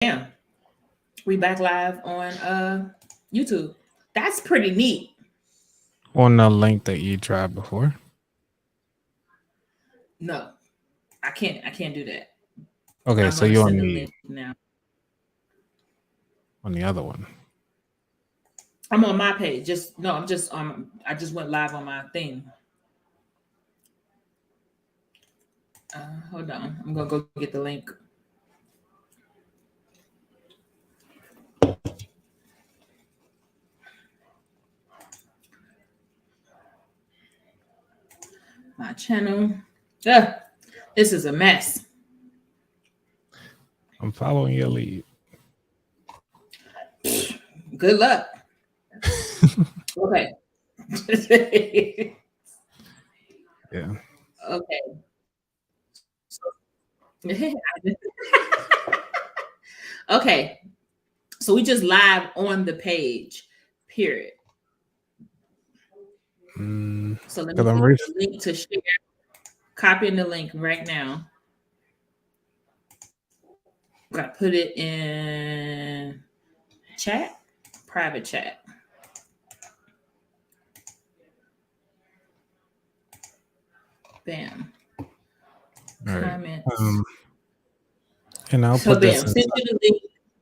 Damn, we back live on YouTube. That's pretty neat. On the link that you tried before. No, I can't do that. Okay, I'm so gonna you're send the link now. on the other one. I'm on my page. Just no, I'm just I just went live on my thing. Hold on. I'm gonna go get the link. My channel. Ugh, this is a mess. I'm following your lead. Good luck. Okay. Yeah. Okay. Okay. So we just live on the page. Period. So let me Because I'm get the link to share. Copying the link right now. Gotta put it in chat, private chat. Bam. all right. Comments. And I'll So put this bam. in. Send you the link.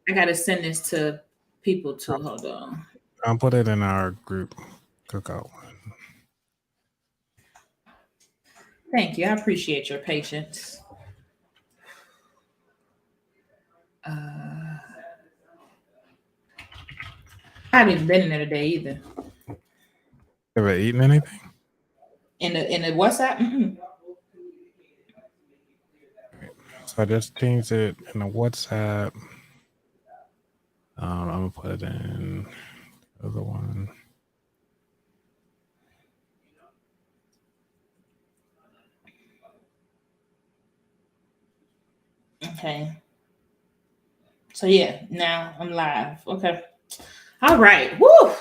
I gotta send this to people too. Hold on. I'll put it in our group cookout. Thank you. I appreciate your patience. I haven't even been in there today either. Ever eaten anything? In the WhatsApp? So I just changed it in the WhatsApp. I'm gonna put it in the other one. Okay. So yeah, now I'm live. Okay. All right. Woo! All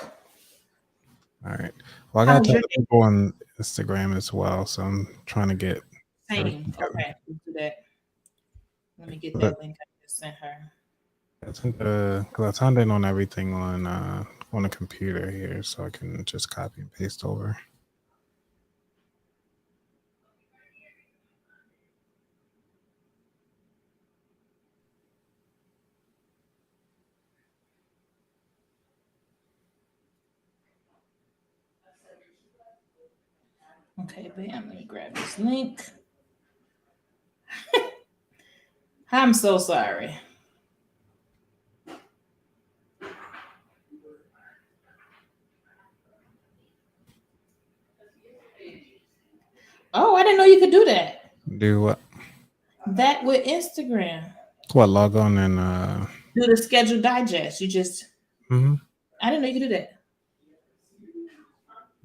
right. Well, I got to people on Instagram as well, so I'm trying to get same. Okay, let's do that. Let me get that link I just sent her. Because I turned in on everything on a computer here, so I can just copy and paste over. Okay, bam. Let me grab this link. I'm so sorry. Oh, I didn't know you could do that. Do what? That with Instagram. What, log on and do the schedule digest. You just I didn't know you could do that.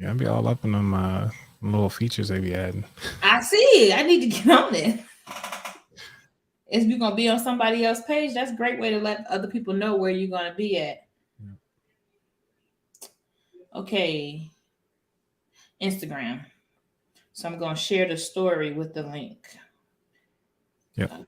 Yeah, I'd be all up in them little features they be adding. I see. I need to get on it. If you're gonna be on somebody else's page, that's a great way to let other people know where you're gonna be at. Okay. Instagram. So I'm gonna share the story with the link. Yep. Okay.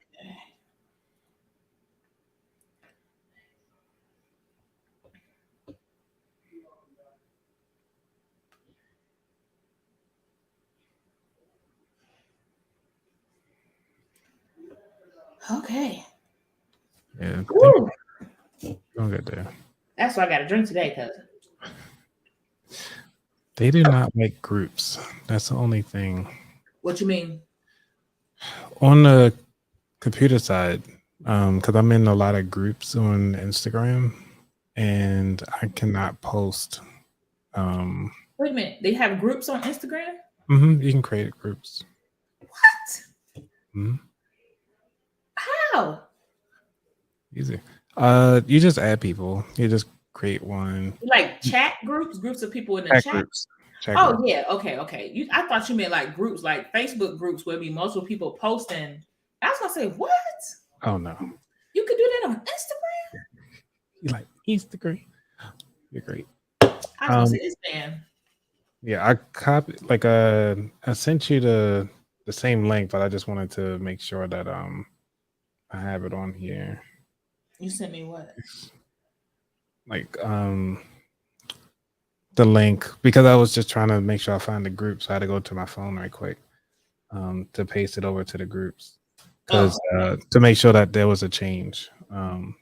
Okay. Yeah. Don't get there. That's why I got a drink today, cousin. They do not make groups. That's the only thing. What you mean? On the computer side, because I'm in a lot of groups on Instagram, and I cannot post. Wait a minute. They have groups on Instagram? You can create groups. What? How? Easy. You just add people. You just create one. Like chat groups of people in the chat. Groups. Oh yeah, okay. I thought you meant like groups, like Facebook groups, where be multiple people posting. I was gonna say, what? Oh no, you could do that on Instagram. You like Instagram? You're great. I was gonna say this man. Yeah, I copied. I sent you the same link, but I just wanted to make sure that I have it on here. You sent me what? Like the link, because I was just trying to make sure I find the group, so I had to go to my phone right quick to paste it over to the groups, because to make sure that there was a change. Man.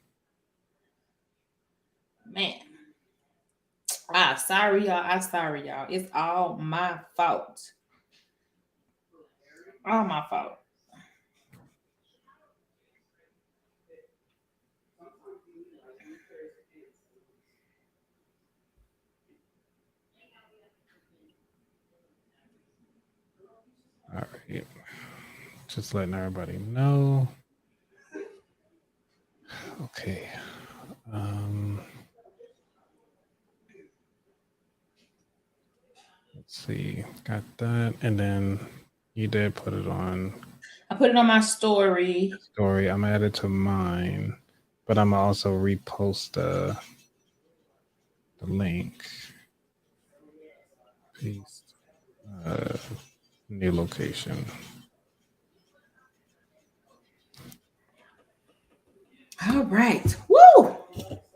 Sorry, y'all. It's all my fault. All my fault. All right. Just letting everybody know. Okay. Let's see. Got that. And then you did put it on. I put it on my story. I'm added to mine, but I'm also repost the link. Paste. New location. All right. Woo!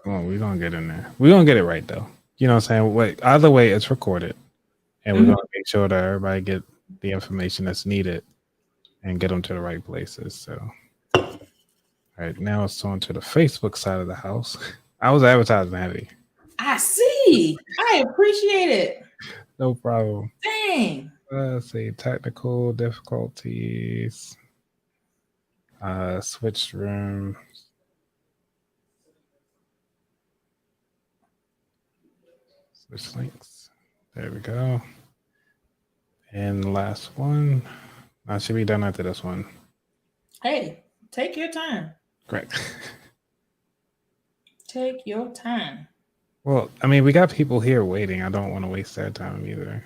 Come on, we're gonna get in there. We're gonna get it right though. You know what I'm saying? Wait, either way, it's recorded. And we're gonna make sure that everybody get the information that's needed and get them to the right places. So all right, now it's on to the Facebook side of the house. I was advertising heavy. I see. I appreciate it. No problem. Dang. Let's see, technical difficulties. Switched rooms. Switch links. There we go. And the last one. I should be done after this one. Hey, take your time. Great. Take your time. Well, I mean, we got people here waiting. I don't want to waste their time either.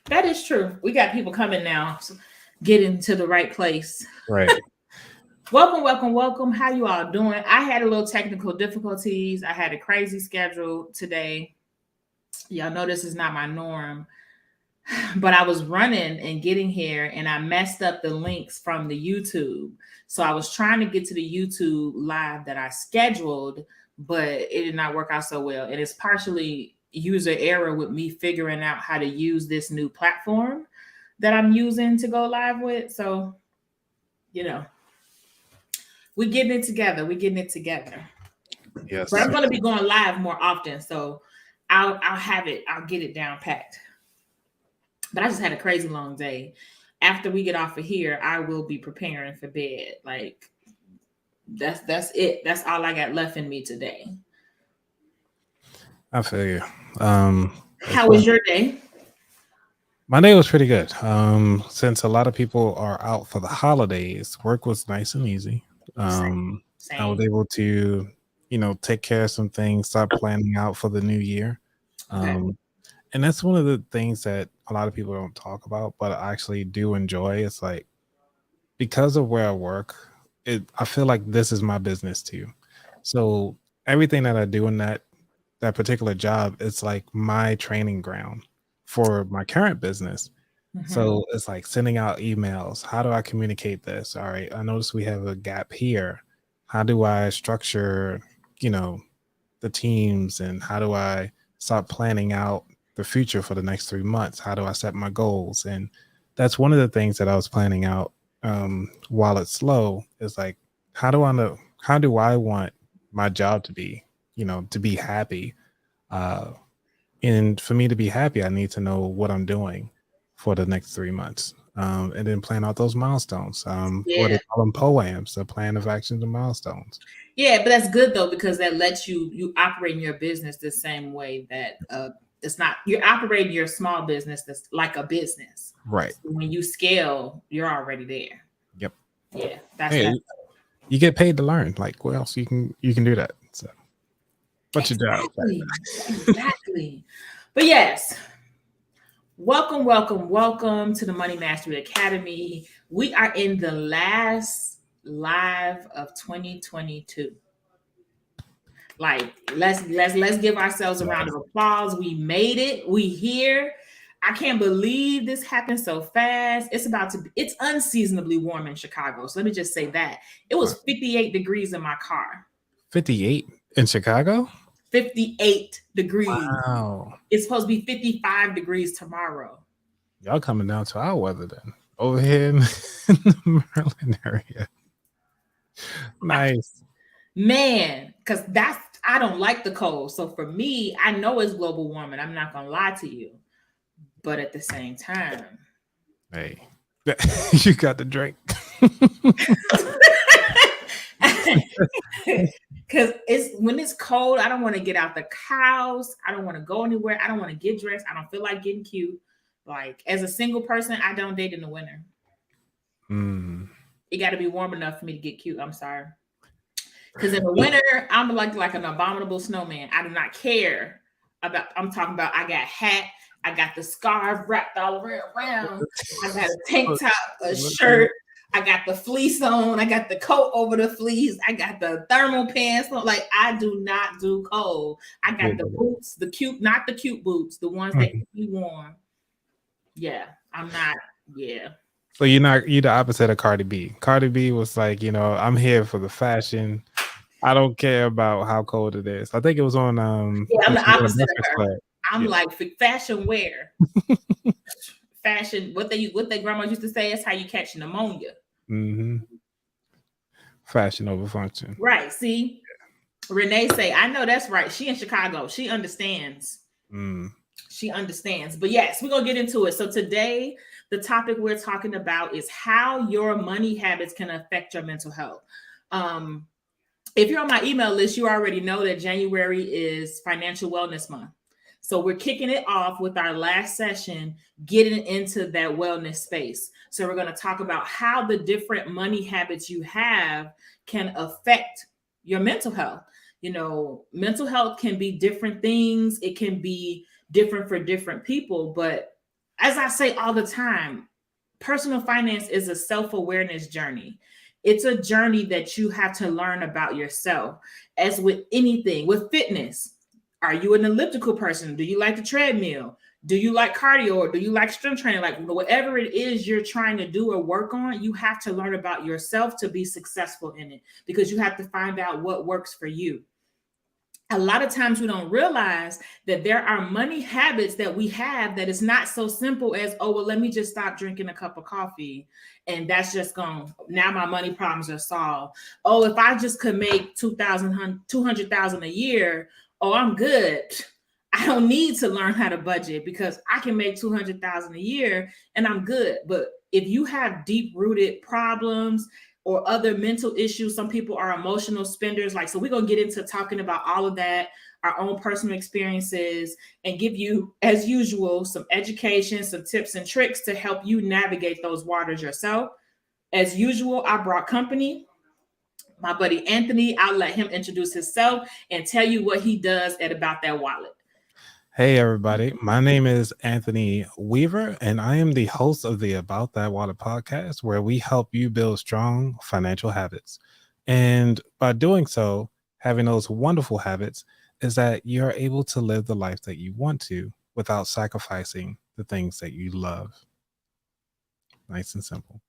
That is true. We got people coming now, so getting to the right place. Right. Welcome. How you all doing? I had a little technical difficulties. I had a crazy schedule today. Y'all know this is not my norm, but I was running and getting here and I messed up the links from the YouTube. So I was trying to get to the YouTube live that I scheduled, but it did not work out so well. And it's partially user error with me figuring out how to use this new platform that I'm using to go live with. So, you know, we're getting it together. Yes. But I'm going to be going live more often. So I'll get it down packed. But I just had a crazy long day. After we get off of here, I will be preparing for bed. Like that's it. That's all I got left in me today. I feel you. How was your day? My day was pretty good. Since a lot of people are out for the holidays, work was nice and easy. Same. I was able to, take care of some things, start planning out for the new year. Okay. And that's one of the things that a lot of people don't talk about, but I actually do enjoy. It's like, because of where I work, I feel like this is my business too. So everything that I do in that particular job, it's like my training ground for my current business. Mm-hmm. So it's like sending out emails. How do I communicate this? All right, I notice we have a gap here. How do I structure, the teams, and how do I start planning out the future for the next 3 months? How do I set my goals? And that's one of the things that I was planning out while it's slow, is like, how do I want my job to be, to be happy? And for me to be happy, I need to know what I'm doing for the next 3 months. And then plan out those milestones. What they call them, POAMs, the plan of actions and milestones. Yeah, but that's good though, because that lets you operate in your business the same way that it's not, you're operating your small business that's like a business. Right. So when you scale, you're already there. Yep. Yeah. That's you get paid to learn. Like, what else you can do that. So what's your job? Exactly. But yes. Welcome to the Money Mastery Academy. We are in the last live of 2022. Like, let's give ourselves a round of applause. We made it. We here. I can't believe this happened so fast. It's unseasonably warm in Chicago. So let me just say that. It was 58 degrees in my car. 58 in Chicago? 58 degrees. Wow. It's supposed to be 55 degrees tomorrow. Y'all coming down to our weather then. Over here in the Maryland area. Nice. Man, because I don't like the cold. So for me, I know it's global warming. I'm not gonna lie to you. But at the same time, hey, you got the drink. Because when it's cold, I don't want to get out the house. I don't want to go anywhere. I don't want to get dressed. I don't feel like getting cute. Like as a single person, I don't date in the winter. It got to be warm enough for me to get cute. I'm sorry. Because in the winter, I'm like an abominable snowman. I do not care about. I'm talking about. I got hat. I got the scarf wrapped all around. I got a tank top, a shirt. I got the fleece on. I got the coat over the fleece. I got the thermal pants on. Like I do not do cold. I got the boots, not the cute boots, the ones that keep me warm. Yeah, I'm not. Yeah. So you're the opposite of Cardi B. Cardi B was like, I'm here for the fashion. I don't care about how cold it is. I think it was on. Yeah, I'm the opposite of her. I'm like fashion wear. Fashion. What their grandma used to say is how you catch pneumonia. Mm-hmm. Fashion over function. Right. See, Renee say, I know that's right. She in Chicago. She understands. She understands. But yes, we're gonna get into it. So today, the topic we're talking about is how your money habits can affect your mental health. If you're on my email list, you already know that January is Financial Wellness Month. So we're kicking it off with our last session, getting into that wellness space. So we're going to talk about how the different money habits you have can affect your mental health. Mental health can be different things. It can be different for different people. But as I say all the time, personal finance is a self-awareness journey. It's a journey that you have to learn about yourself. As with anything, with fitness, are you an elliptical person? Do you like the treadmill? Do you like cardio? Or do you like strength training? Like whatever it is you're trying to do or work on, you have to learn about yourself to be successful in it, because you have to find out what works for you. A lot of times we don't realize that there are money habits that we have that is not so simple as, oh, well, let me just stop drinking a cup of coffee and that's just gone. Now my money problems are solved. Oh, if I just could make $200,000 a year, oh, I'm good. I don't need to learn how to budget because I can make $200,000 a year and I'm good. But if you have deep-rooted problems or other mental issues, some people are emotional spenders. So we're going to get into talking about all of that, our own personal experiences, and give you, as usual, some education, some tips and tricks to help you navigate those waters yourself. As usual, I brought company. My buddy Anthony, I'll let him introduce himself and tell you what he does at About That Wallet. Hey, everybody. My name is Anthony Weaver, and I am the host of the About That Wallet podcast, where we help you build strong financial habits. And by doing so, having those wonderful habits is that you're able to live the life that you want to without sacrificing the things that you love. Nice and simple.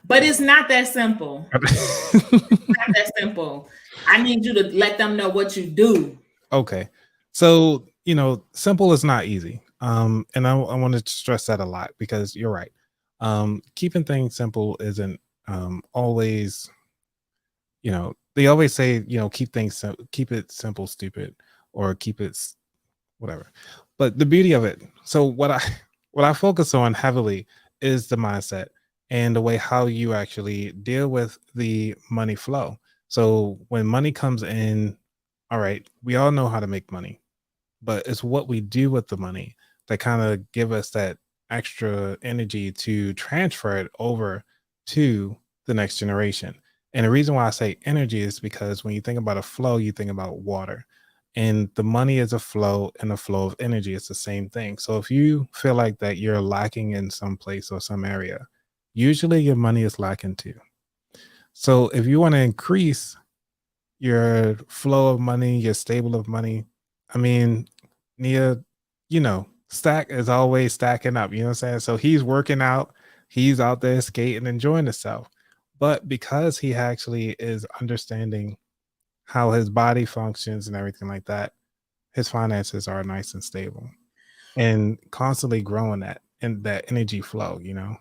But it's not that simple. It's not that simple. I need you to let them know what you do. Okay. So, simple is not easy. And I want to stress that a lot because you're right. Keeping things simple isn't always, they always say, keep it simple, stupid, or keep it whatever. But the beauty of it. So what I focus on heavily is the mindset and the way how you actually deal with the money flow. So when money comes in, all right, we all know how to make money, but it's what we do with the money that kind of give us that extra energy to transfer it over to the next generation. And the reason why I say energy is because when you think about a flow, you think about water, and the money is a flow, and a flow of energy. It's the same thing. So if you feel like that you're lacking in some place or some area, usually your money is lacking too. So if you want to increase your flow of money, your stable of money, I mean, Nia, Stack is always stacking up, you know what I'm saying? So he's working out, he's out there skating, enjoying himself. But because he actually is understanding how his body functions and everything like that, his finances are nice and stable and constantly growing that and that energy flow, you know?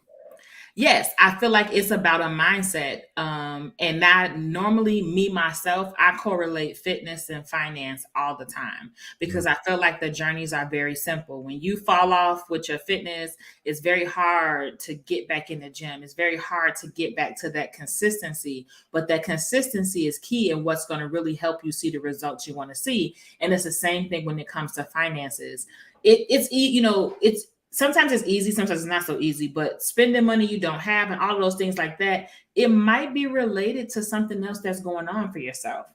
Yes, I feel like it's about a mindset. And not normally me myself, I correlate fitness and finance all the time because Mm. I feel like the journeys are very simple. When you fall off with your fitness, it's very hard to get back in the gym. It's very hard to get back to that consistency, but that consistency is key and what's going to really help you see the results you want to see. And it's the same thing when it comes to finances. It's sometimes it's easy, sometimes it's not so easy, but spending money you don't have and all of those things like that, it might be related to something else that's going on for yourself.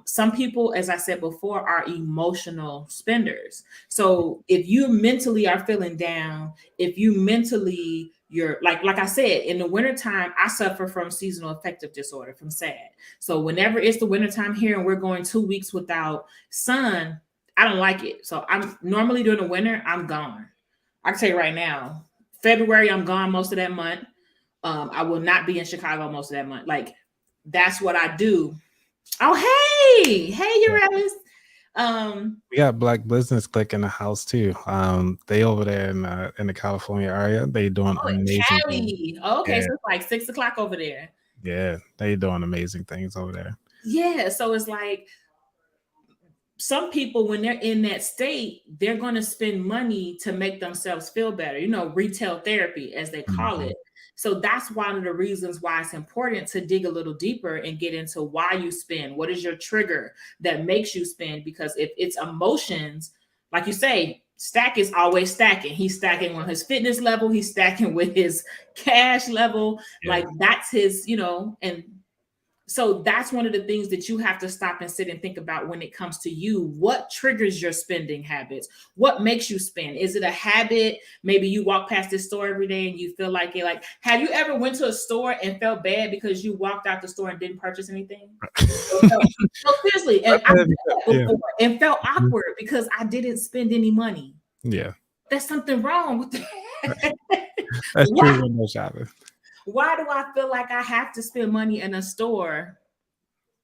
Some people, as I said before, are emotional spenders. So if you mentally are feeling down, if you mentally you're like I said, in the wintertime, I suffer from seasonal affective disorder from SAD. So whenever it's the wintertime here and we're going 2 weeks without sun, I don't like it. So I'm normally during the winter, I'm gone. I can tell you right now, February, I'm gone most of that month. I will not be in Chicago most of that month. Like, that's what I do. Oh, hey, Uranus. We got Black Business Click in the house too. They over there in the California area. They doing in amazing things. Cali. Oh, okay, Yeah, so it's like 6 o'clock over there. yeah, they doing amazing things over there. Yeah, so it's like some people, when they're in that state, they're going to spend money to make themselves feel better, retail therapy, as they call Mhm. it. So that's one of the reasons why it's important to dig a little deeper and get into why you spend. What is your trigger that makes you spend? Because if it's emotions, like you say, Stack is always stacking. He's stacking on his fitness level, he's stacking with his cash level. Yeah, Like that's his, and so that's one of the things that you have to stop and sit and think about when it comes to you. What triggers your spending habits? What makes you spend? Is it a habit? Maybe you walk past this store every day and you feel like it. Like, have you ever went to a store and felt bad because you walked out the store and didn't purchase anything? No, seriously, and I've done that yeah, before and felt Mhm. awkward because I didn't spend any money. Yeah. There's something wrong with that. That's Why? true window shopping. Why do I feel like I have to spend money in a store?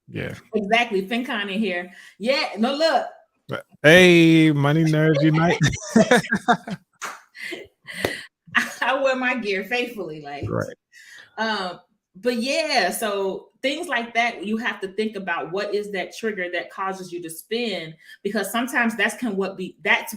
Yeah. Exactly. FinCon in here. Yeah. No, look. Hey, money nerds unite. I wear my gear faithfully. Like, Right. but yeah, so things like that, you have to think about what is that trigger that causes you to spend, because sometimes that's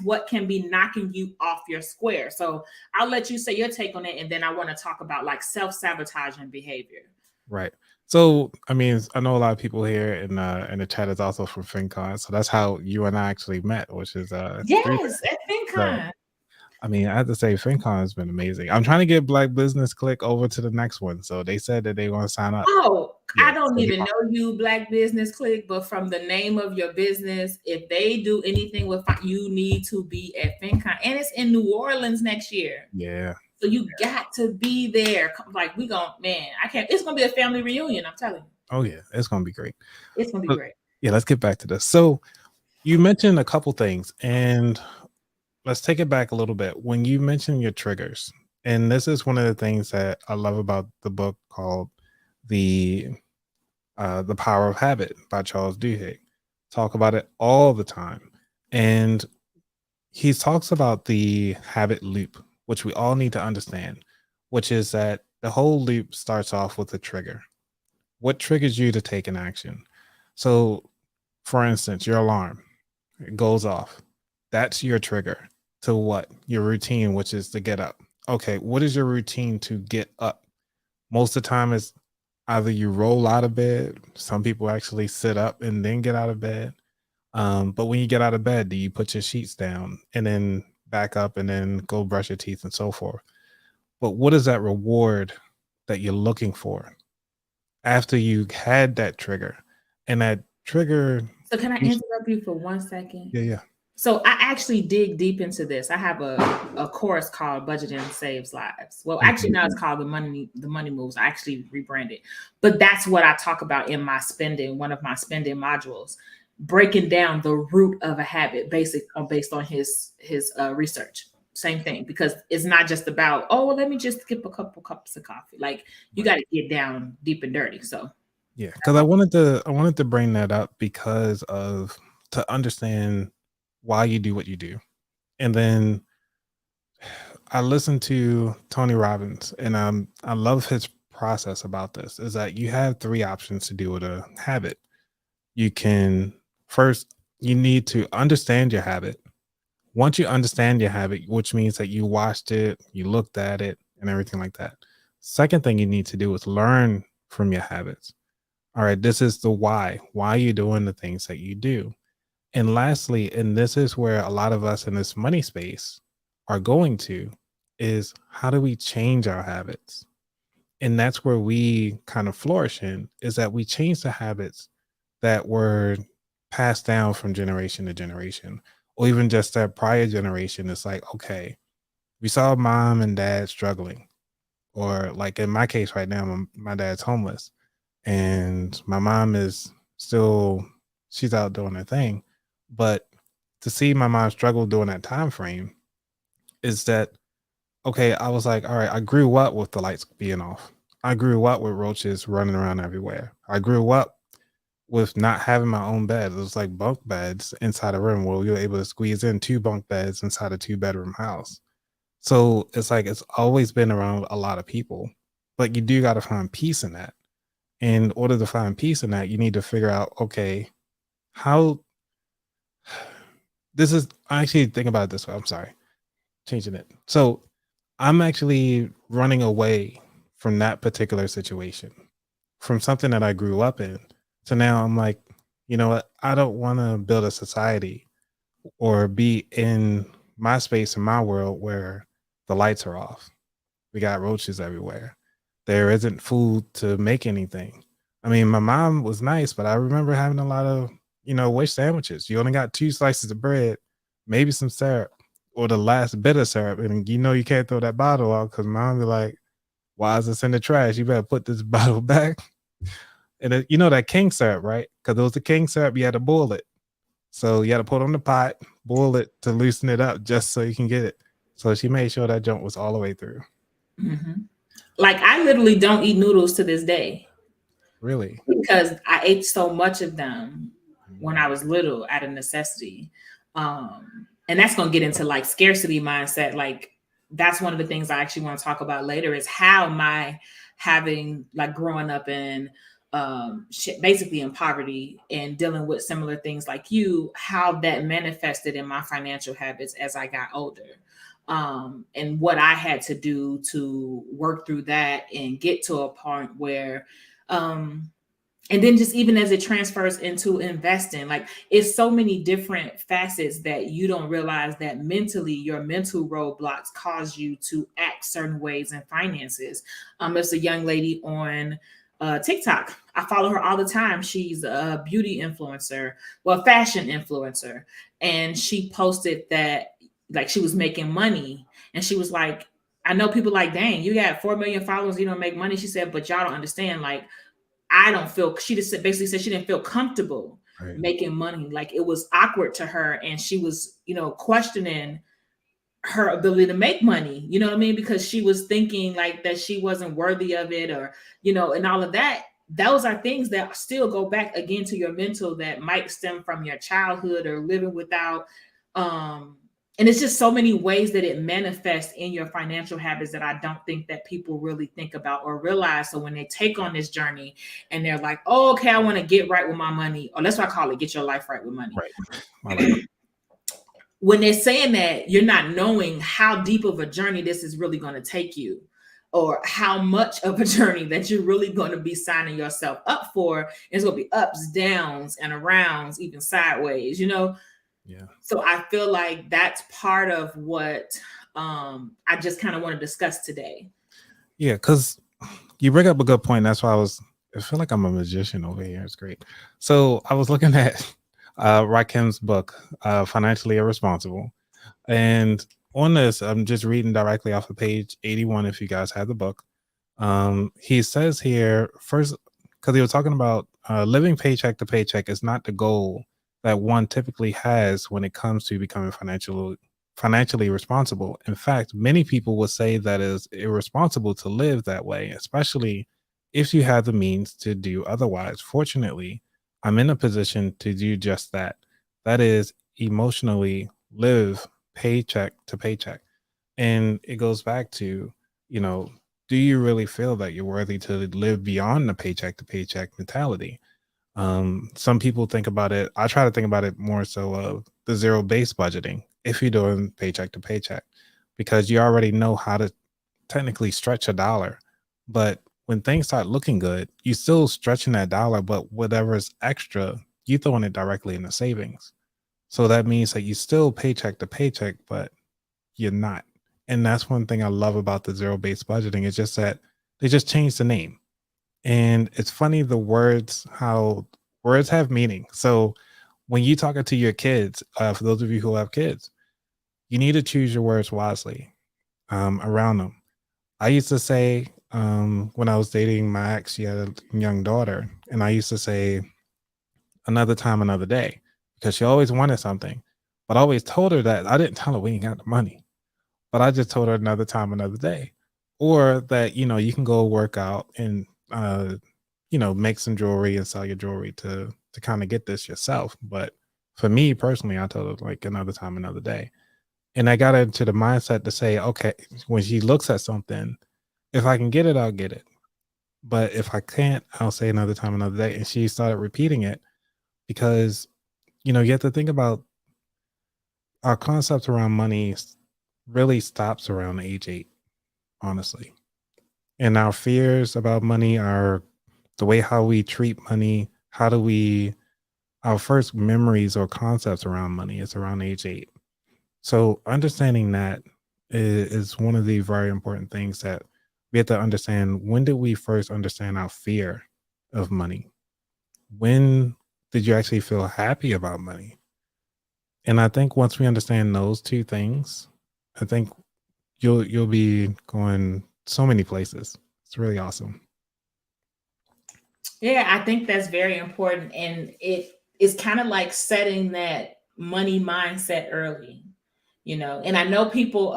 what can be knocking you off your square. So I'll let you say your take on it, and then I want to talk about like self-sabotaging behavior. Right. So, I mean, I know a lot of people here in the chat is also from FinCon. So that's how you and I actually met, which is three. Yes, at So, FinCon. I mean, I have to say, FinCon has been amazing. I'm trying to get Black Business Click over to the next one. So they said that they want to sign up. Oh, Yeah. I don't So even know you, Black Business Click, but from the name of your business, if they do anything with you need to be at FinCon, and it's in New Orleans next year. yeah. So you got to be there. Like I can't. It's gonna be a family reunion. I'm telling you, Oh yeah, it's gonna be great. it's gonna be But, great. yeah, let's get back to this. So you mentioned a couple things, and let's take it back a little bit. When you mentioned your triggers, and this is one of the things that I love about the book called the Power of Habit by Charles Duhigg. Talk about it all the time, and he talks about the habit loop, which we all need to understand, which is that the whole loop starts off with a trigger. What triggers you to take an action? So, for instance, your alarm, it goes off. That's your trigger to what? Your routine, which is to get up. Okay, what is your routine to get up? Most of the time, it's either you roll out of bed. Some people actually sit up and then get out of bed. But when you get out of bed, do you put your sheets down and then back up and then go brush your teeth and so forth? But what is that reward that you're looking for after you had that trigger? And that trigger. So can I interrupt you for 1 second? Yeah. So I actually dig deep into this. I have a course called Budgeting Saves Lives. Well, actually now it's called the Money Moves. I actually rebranded, but that's what I talk about in my spending. One of my spending modules, breaking down the root of a habit, based on his research. same thing, because it's not just about, oh, well, let me just skip a couple cups of coffee. Like you Right. got to get down deep and dirty. So Yeah, because I wanted to bring that up because of to understand why you do what you do. And then I listened to Tony Robbins, and I love his process about this. Is that you have three options to deal with a habit. You can first you need to understand your habit. Once you understand your habit, which means that you watched it, you looked at it, and everything like that. Second thing you need to do is learn from your habits. All right, this is the why. Why are you doing the things that you do? And lastly, and this is where a lot of us in this money space are going to, is how do we change our habits? And that's where we kind of flourish in, is that we change the habits that were passed down from generation to generation, or even just that prior generation. It's like, okay, we saw mom and dad struggling, or like in my case right now, my dad's homeless and my mom is still, she's out doing her thing. But to see my mom struggle during that time frame is that, okay, I was like, all right, I grew up with the lights being off. I grew up with roaches running around everywhere. I grew up with not having my own bed. It was like bunk beds inside a room where we were able to squeeze in two bunk beds inside a 2-bedroom house. So it's like it's always been around a lot of people, but you do got to find peace in that. In order to find peace in that, you need to figure out, okay, how this is, I actually think about it this way. I'm sorry, changing it. So I'm actually running away from that particular situation, from something that I grew up in. So now I'm like, you know what? I don't want to build a society or be in my space in my world where the lights are off. We got roaches everywhere. There isn't food to make anything. I mean, my mom was nice, but I remember having a lot of, wish sandwiches. You only got 2 slices of bread, maybe some syrup, or the last bit of syrup. And you can't throw that bottle out because mom be like, why is this in the trash? You better put this bottle back. And that king syrup, right? Because it was the king syrup, you had to boil it. So you had to put it on the pot, boil it to loosen it up just so you can get it. So she made sure that junk was all the way through. mm-hmm. Like I literally don't eat noodles to this day. Really? Because I ate so much of them when I was little out of necessity. And that's going to get into like scarcity mindset. Like that's one of the things I actually want to talk about later is how my having like growing up in basically in poverty and dealing with similar things like you, how that manifested in my financial habits as I got older. And what I had to do to work through that and get to a point where and then just even as it transfers into investing, like it's so many different facets that you don't realize that mentally your mental roadblocks cause you to act certain ways in finances. There's a young lady on TikTok. I follow her all the time. She's a beauty influencer, well, fashion influencer. And she posted that like she was making money. And she was like, I know people like, dang, you got 4 million followers, you don't make money. She said, but y'all don't understand. Like, I don't feel, she just basically said she didn't feel comfortable making money. Like it was awkward to her. And she was, questioning her ability to make money, you know what I mean? Because she was thinking like that she wasn't worthy of it or, and all of that. Those are things that still go back again to your mental that might stem from your childhood or living without, and it's just so many ways that it manifests in your financial habits that I don't think that people really think about or realize. So when they take on this journey and they're like, oh, okay, I want to get right with my money, or that's what I call it, get your life right with money. Right. When they're saying that, you're not knowing how deep of a journey this is really going to take you, or how much of a journey that you're really going to be signing yourself up for. It's going to be ups, downs, and arounds, even sideways, Yeah. So I feel like that's part of what I just kind of want to discuss today. Yeah, because you bring up a good point. That's why I feel like I'm a magician over here. It's great. So I was looking at Rakim's book, Financially Irresponsible. And on this, I'm just reading directly off of page 81 if you guys have the book. He says here, first, because he was talking about living paycheck to paycheck is not the goal that one typically has when it comes to becoming financially responsible. In fact, many people would say that is irresponsible to live that way, especially if you have the means to do otherwise. Fortunately, I'm in a position to do just that. That is emotionally live paycheck to paycheck. And it goes back to, you know, do you really feel that you're worthy to live beyond the paycheck to paycheck mentality? Some people think about it. I try to think about it more so of the zero base budgeting if you're doing paycheck to paycheck, because you already know how to technically stretch a dollar. But when things start looking good, you still stretching that dollar, but whatever's extra, you throwing it directly into savings. So that means that you still paycheck to paycheck, but you're not. And that's one thing I love about the zero based budgeting. It's just that they just changed the name. And it's funny the words, how words have meaning. So when you talking to your kids, for those of you who have kids, you need to choose your words wisely around them. I used to say when I was dating my ex, she had a young daughter, and I used to say another time, another day, because she always wanted something. But I always told her that I didn't tell her we ain't got the money, but I just told her another time, another day, or that you can go work out and make some jewelry and sell your jewelry to kind of get this yourself. But for me personally, I told her like another time, another day. And I got into the mindset to say, okay, when she looks at something, if I can get it, I'll get it. But if I can't, I'll say another time, another day. And she started repeating it because, you have to think about our concept around money really stops around age 8, honestly. And our fears about money are the way how we treat money. How do we, our first memories or concepts around money is around age 8. So understanding that is one of the very important things that we have to understand. When did we first understand our fear of money? When did you actually feel happy about money? And I think once we understand those two things, I think you'll be going so many places. It's really awesome. Yeah, I think that's very important. And it is kind of like setting that money mindset early, And I know people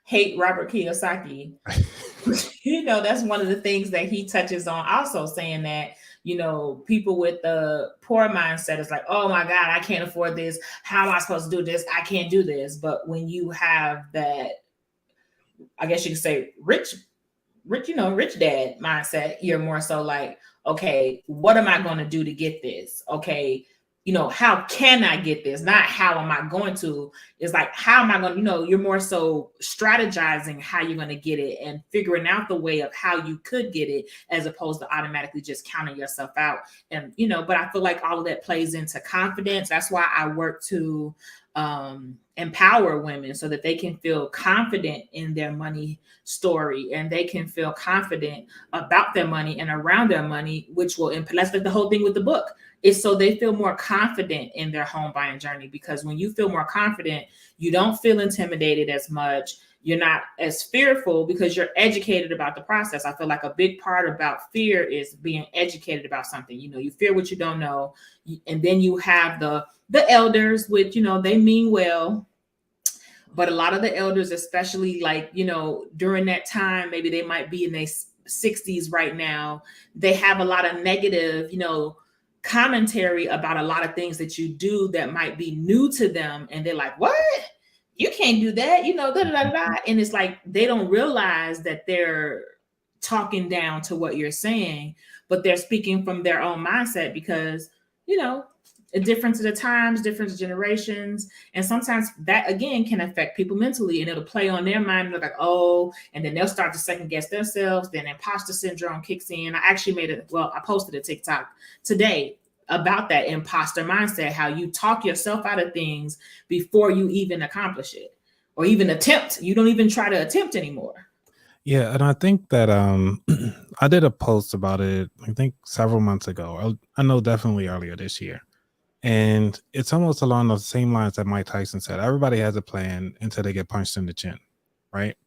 hate Robert Kiyosaki. That's one of the things that he touches on, also saying that, people with the poor mindset is like, oh my God, I can't afford this. How am I supposed to do this? I can't do this. But when you have that, I guess you could say rich dad mindset, you're more so like, okay, what am I going to do to get this? Okay, how can I get this? Not how am I going to? It's like, how am I going to, you're more so strategizing how you're going to get it and figuring out the way of how you could get it, as opposed to automatically just counting yourself out. And, but I feel like all of that plays into confidence. That's why I work to empower women so that they can feel confident in their money story, and they can feel confident about their money and around their money, which will impact. That's like the whole thing with the book, is so they feel more confident in their home buying journey. Because when you feel more confident, you don't feel intimidated as much. You're not as fearful because you're educated about the process. I feel like a big part about fear is being educated about something. You fear what you don't know. And then you have the elders, which, they mean well. But a lot of the elders, especially like, during that time, maybe they might be in their 60s right now. They have a lot of negative, commentary about a lot of things that you do that might be new to them. And they're like, what? You can't do that, da, da, da, da. And it's like, they don't realize that they're talking down to what you're saying, but they're speaking from their own mindset because, a difference of the times, different generations. And sometimes that, again, can affect people mentally, and it'll play on their mind. And they're like, oh, and then they'll start to second guess themselves. Then imposter syndrome kicks in. I actually I posted a TikTok today about that imposter mindset, how you talk yourself out of things before you even accomplish it or even attempt. You don't even try to attempt anymore. Yeah, and I think that I did a post about it, I think several months ago. I know definitely earlier this year. And it's almost along the same lines that Mike Tyson said. Everybody has a plan until they get punched in the chin, right?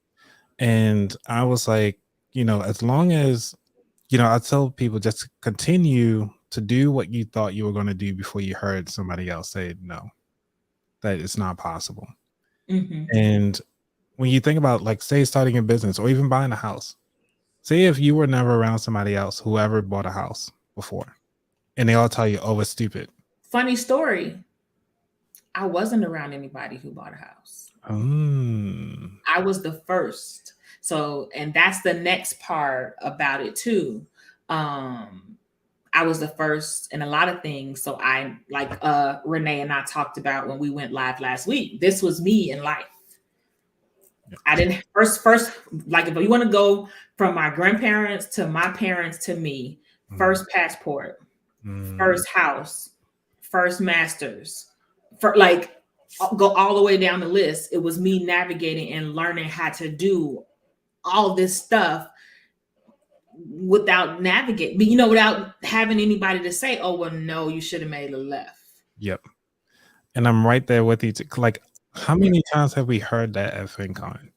And I was like, as long as, I tell people just continue to do what you thought you were going to do before you heard somebody else say no. that it's not possible. Mm-hmm. And when you think about, like, say starting a business or even buying a house, say if you were never around somebody else who ever bought a house before, and they all tell you, oh, it's stupid. Funny story. I wasn't around anybody who bought a house. I was the first. So, and that's the next part about it too. I was the first in a lot of things. So I, like Renee and I talked about when we went live last week, this was me in life. I didn't first, like if you want to go from my grandparents to my parents to me, first passport, first house, first masters, for like go all the way down the list. It was me navigating and learning how to do all this stuff without navigating, without having anybody to say, oh, well, no, you should have made a left. Yep. And I'm right there with you. Like, how many times have we heard that at FinCon?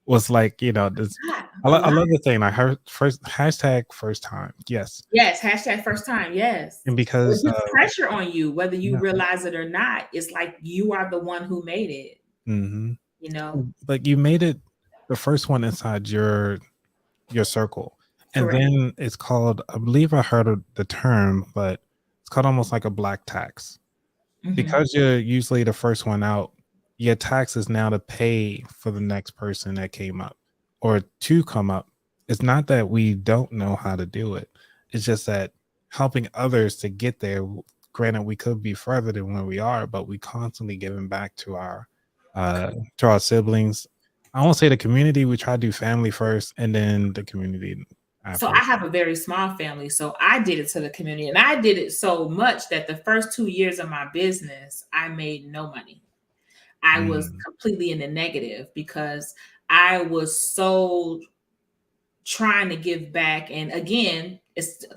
Was like, this, I love the thing. I heard hashtag first time. Yes, hashtag first time. Yes. And because it puts pressure on you, whether you realize it or not. It's like you are the one who made it. Mm-hmm. But you made it the first one inside your circle. And Correct. Then it's called, I believe I heard of the term, but it's called almost like a black tax. Mm-hmm. Because you're usually the first one out, your tax is now to pay for the next person that came up or to come up. It's not that we don't know how to do it. It's just that helping others to get there. Granted, we could be further than where we are, but we constantly giving back to our siblings. I won't say the community. We try to do family first and then the community after. So I have a very small family. So I did it to the community, and I did it so much that the first 2 years of my business, I made no money. I was completely in the negative because I was so trying to give back. And again,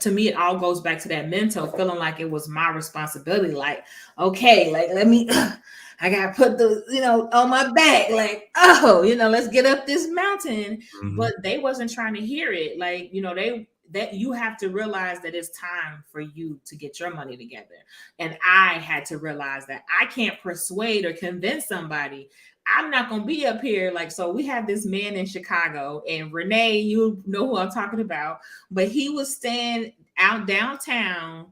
to me, it all goes back to that mental feeling like it was my responsibility. Like, okay, like, let me, I got to put the, on my back, like, oh, let's get up this mountain. Mm-hmm. But they wasn't trying to hear it. Like, that you have to realize that it's time for you to get your money together. And I had to realize that I can't persuade or convince somebody. I'm not going to be up here. Like, so we have this man in Chicago, and Renee, you know who I'm talking about, but he was staying out downtown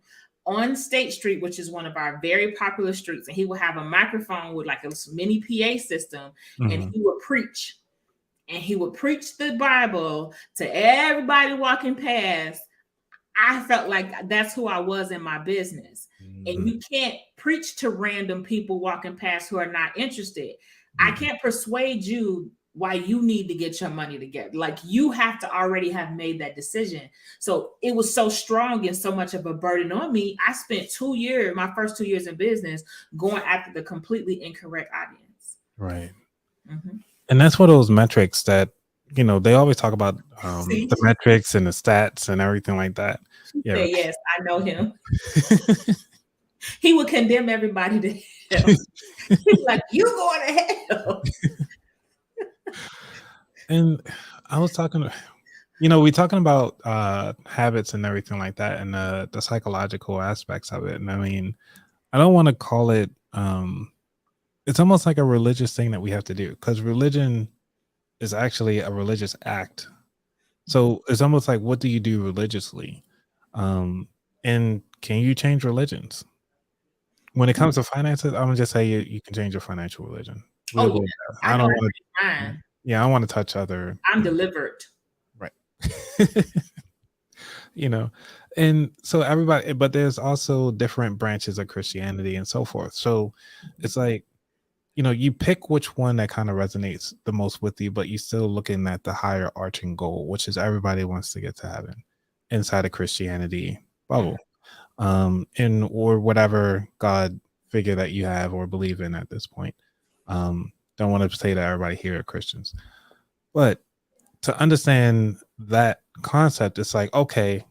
on State Street, which is one of our very popular streets. And he would have a microphone with like a mini PA system, mm-hmm. and he would preach. And he would preach the Bible to everybody walking past. I felt like that's who I was in my business. Mm-hmm. And you can't preach to random people walking past who are not interested. Mm-hmm. I can't persuade you why you need to get your money together. Like, you have to already have made that decision. So it was so strong and so much of a burden on me. I spent my first 2 years in business, going after the completely incorrect audience. Right. Mm-hmm. And that's one of those metrics that, they always talk about the metrics and the stats and everything like that. Yeah. Yes, I know him. He would condemn everybody to hell. He's like, you going to hell. And I was talking, we're talking about habits and everything like that, and the psychological aspects of it. And I mean, I don't want to call it, it's almost like a religious thing that we have to do, because religion is actually a religious act. So it's almost like, what do you do religiously? And can you change religions? When it comes to finances, I'm gonna just say you can change your financial religion. I don't want to. Yeah, I want to touch other. I'm delivered. Right. And so everybody, but there's also different branches of Christianity and so forth. So it's like, you pick which one that kind of resonates the most with you, but you're still looking at the higher arching goal, which is everybody wants to get to heaven inside of Christianity bubble, or whatever God figure that you have or believe in at this point. Don't want to say that everybody here are Christians, but to understand that concept, it's like, okay,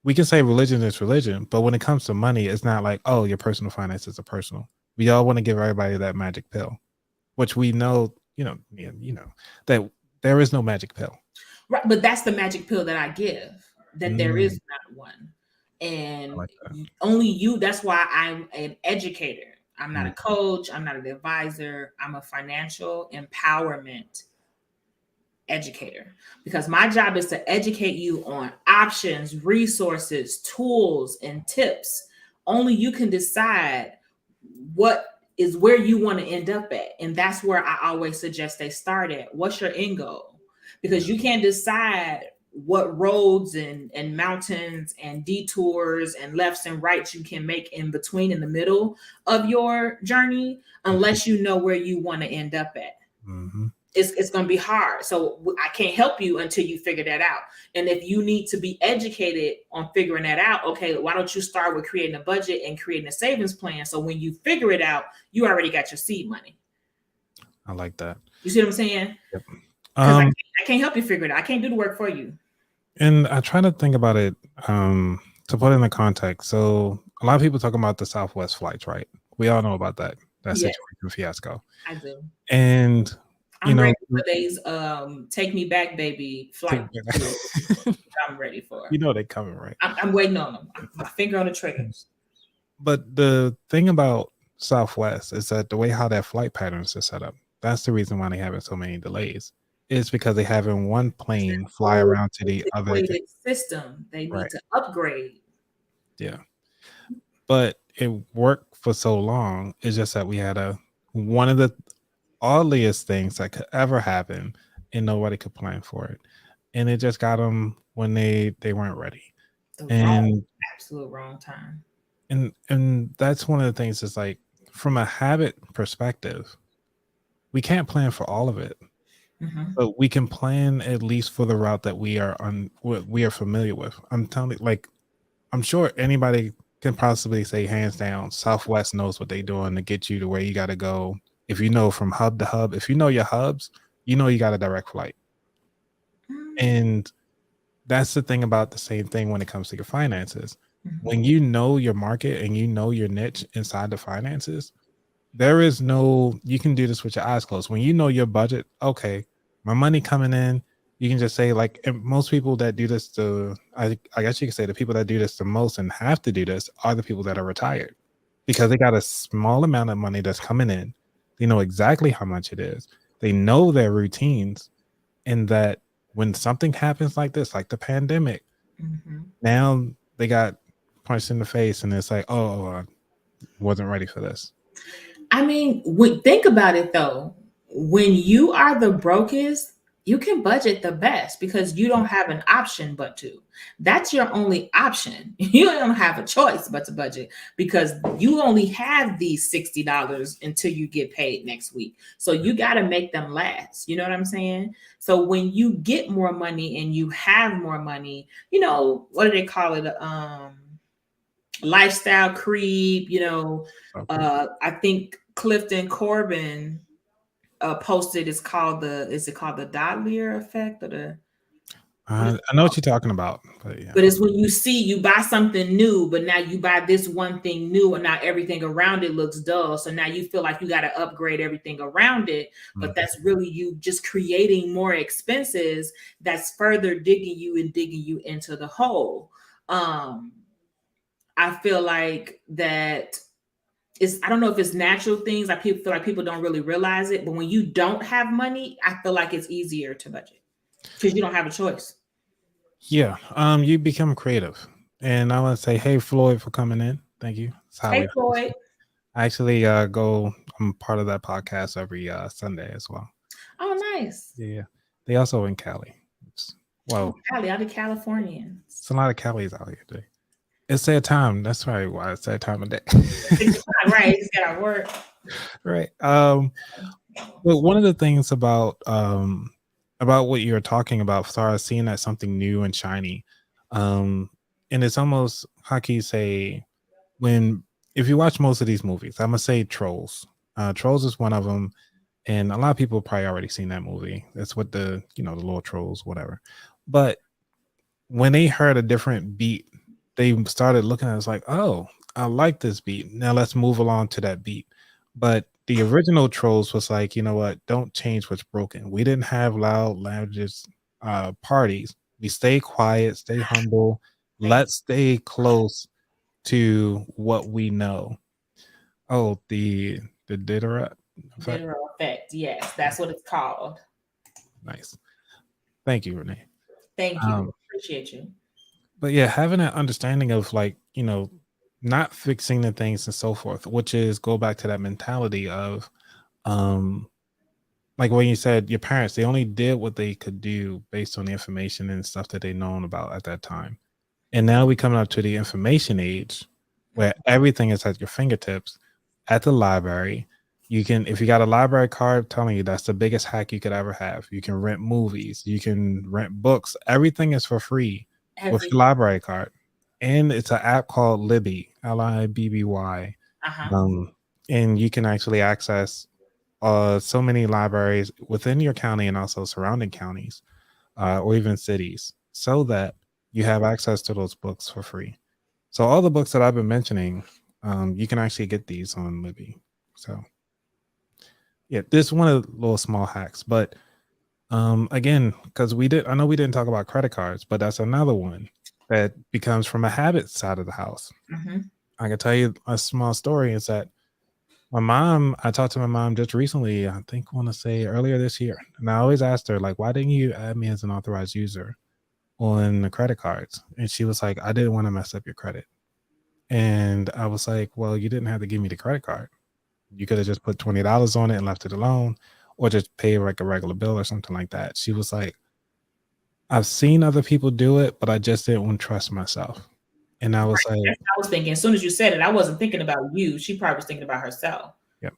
we can say religion is religion, but when it comes to money, it's not like, oh, your personal finances are personal. We all want to give everybody that magic pill, which we know, that there is no magic pill. Right, but that's the magic pill that I give, that there is not one. And only you, that's why I'm an educator. I'm not a coach. I'm not an advisor. I'm a financial empowerment educator, because my job is to educate you on options, resources, tools, and tips. Only you can decide what is where you want to end up at. And that's where I always suggest they start at. What's your end goal? Because you can't decide what roads and mountains and detours and lefts and rights you can make in between, in the middle of your journey, unless you know where you want to end up at. Mm-hmm. It's going to be hard. So I can't help you until you figure that out. And if you need to be educated on figuring that out, okay, why don't you start with creating a budget and creating a savings plan? So when you figure it out, you already got your seed money. I like that. You see what I'm saying? Yep. I can't help you figure it out. I can't do the work for you. And I try to think about it to put it in the context. So a lot of people talk about the Southwest flights, right? We all know about that situation fiasco. I do. And I'm ready for today's take me back, baby flight. I'm ready for it. You know they're coming, right? I'm waiting on them. My finger on the trigger. But the thing about Southwest is that the way how their flight patterns are set up, that's the reason why they having so many delays. It's because they having one plane fly around to the other system. They need to upgrade. Yeah. But it worked for so long. It's just that we had one of the oddliest things that could ever happen, and nobody could plan for it. And it just got them when they weren't ready. Absolute wrong time. And that's one of the things is like, from a habit perspective, we can't plan for all of it. Mm-hmm. But we can plan at least for the route that we are familiar with. I'm telling you, like, I'm sure anybody can possibly say hands down, Southwest knows what they're doing to get you to where you got to go. If you know from hub to hub, if you know your hubs, you know you got a direct flight. Mm-hmm. And that's the thing about the same thing when it comes to your finances. Mm-hmm. When you know your market and you know your niche inside the finances, there is no, you can do this with your eyes closed. When you know your budget, okay, my money coming in, you can just say, like, most people that do this, I guess you could say the people that do this the most and have to do this are the people that are retired, because they got a small amount of money that's coming in. They know exactly how much it is. They know their routines, and that when something happens like this, like the pandemic, mm-hmm. now they got punched in the face and it's like, oh, I wasn't ready for this. I mean, think about it though. When you are the brokest, you can budget the best because you don't have an option but to. That's your only option. You don't have a choice but to budget, because you only have these $60 until you get paid next week. So you got to make them last. You know what I'm saying? So when you get more money and you have more money, you know, what do they call it? Lifestyle creep, you know. Okay. I think Clifton Corbin posted, is it called the Dollar effect, or the I know what you're talking about, but it's when you buy something new, but now you buy this one thing new and now everything around it looks dull, so now you feel like you got to upgrade everything around it, but that's really you just creating more expenses that's further digging you into the hole. I feel like that I don't know if it's natural things. I feel like people don't really realize it, but when you don't have money, I feel like it's easier to budget because you don't have a choice. Yeah. You become creative. And I want to say, hey, Floyd, for coming in. Thank you. Hey, Floyd. I actually I'm part of that podcast every Sunday as well. Oh, nice. Yeah. They also in Cali. Cali, out of Californians. It's a lot of Calis out here today. It's their time. That's right. Why it's that time of day. Right. It's got to work. Right. But one of the things about what you're talking about, Sarah, seeing that something new and shiny, and it's almost, how can you say, if you watch most of these movies, I'm gonna say Trolls. Trolls is one of them, and a lot of people probably already seen that movie. That's what the little trolls, whatever. But when they heard a different beat, they started looking at it, like, oh, I like this beat. Now let's move along to that beat. But the original Trolls was like, you know what? Don't change what's broken. We didn't have loud languages parties. We stay quiet, stay humble. Let's stay close to what we know. Oh, the Diderot effect. Diderot effect. Yes, that's what it's called. Nice. Thank you, Renee. Thank you. Um, Appreciate you. but yeah, having an understanding of like, not fixing the things and so forth, which is go back to that mentality of um like when you said your parents, they only did what they could do based on the information and stuff that they known about at that time. And now we coming up to the information age where everything is at your fingertips at the library. You can, if you got a library card, I'm telling you that's the biggest hack you could ever have. You can rent movies, you can rent books, everything is for free with your library card. And it's an app called Libby, Libby. Um, and you can actually access so many libraries within your county and also surrounding counties or even cities so that you have access to those books for free. So all the books that I've been mentioning, you can actually get these on Libby. So yeah, this is one of the little small hacks. But again, because I know we didn't talk about credit cards, but that's another one that becomes from a habit side of the house. I can tell you a small story is that I talked to my mom just recently, I think I want to say earlier this year. And I always asked her, like, why didn't you add me as an authorized user on the credit cards? And she was like, I didn't want to mess up your credit. And I was like, well, you didn't have to give me the credit card. You could have just put $20 on it and left it alone, or just pay like a regular bill or something like that. She was like, I've seen other people do it, but I just didn't want to trust myself. And I was like, I was thinking, as soon as you said it, I wasn't thinking about you. She probably was thinking about herself. Yep.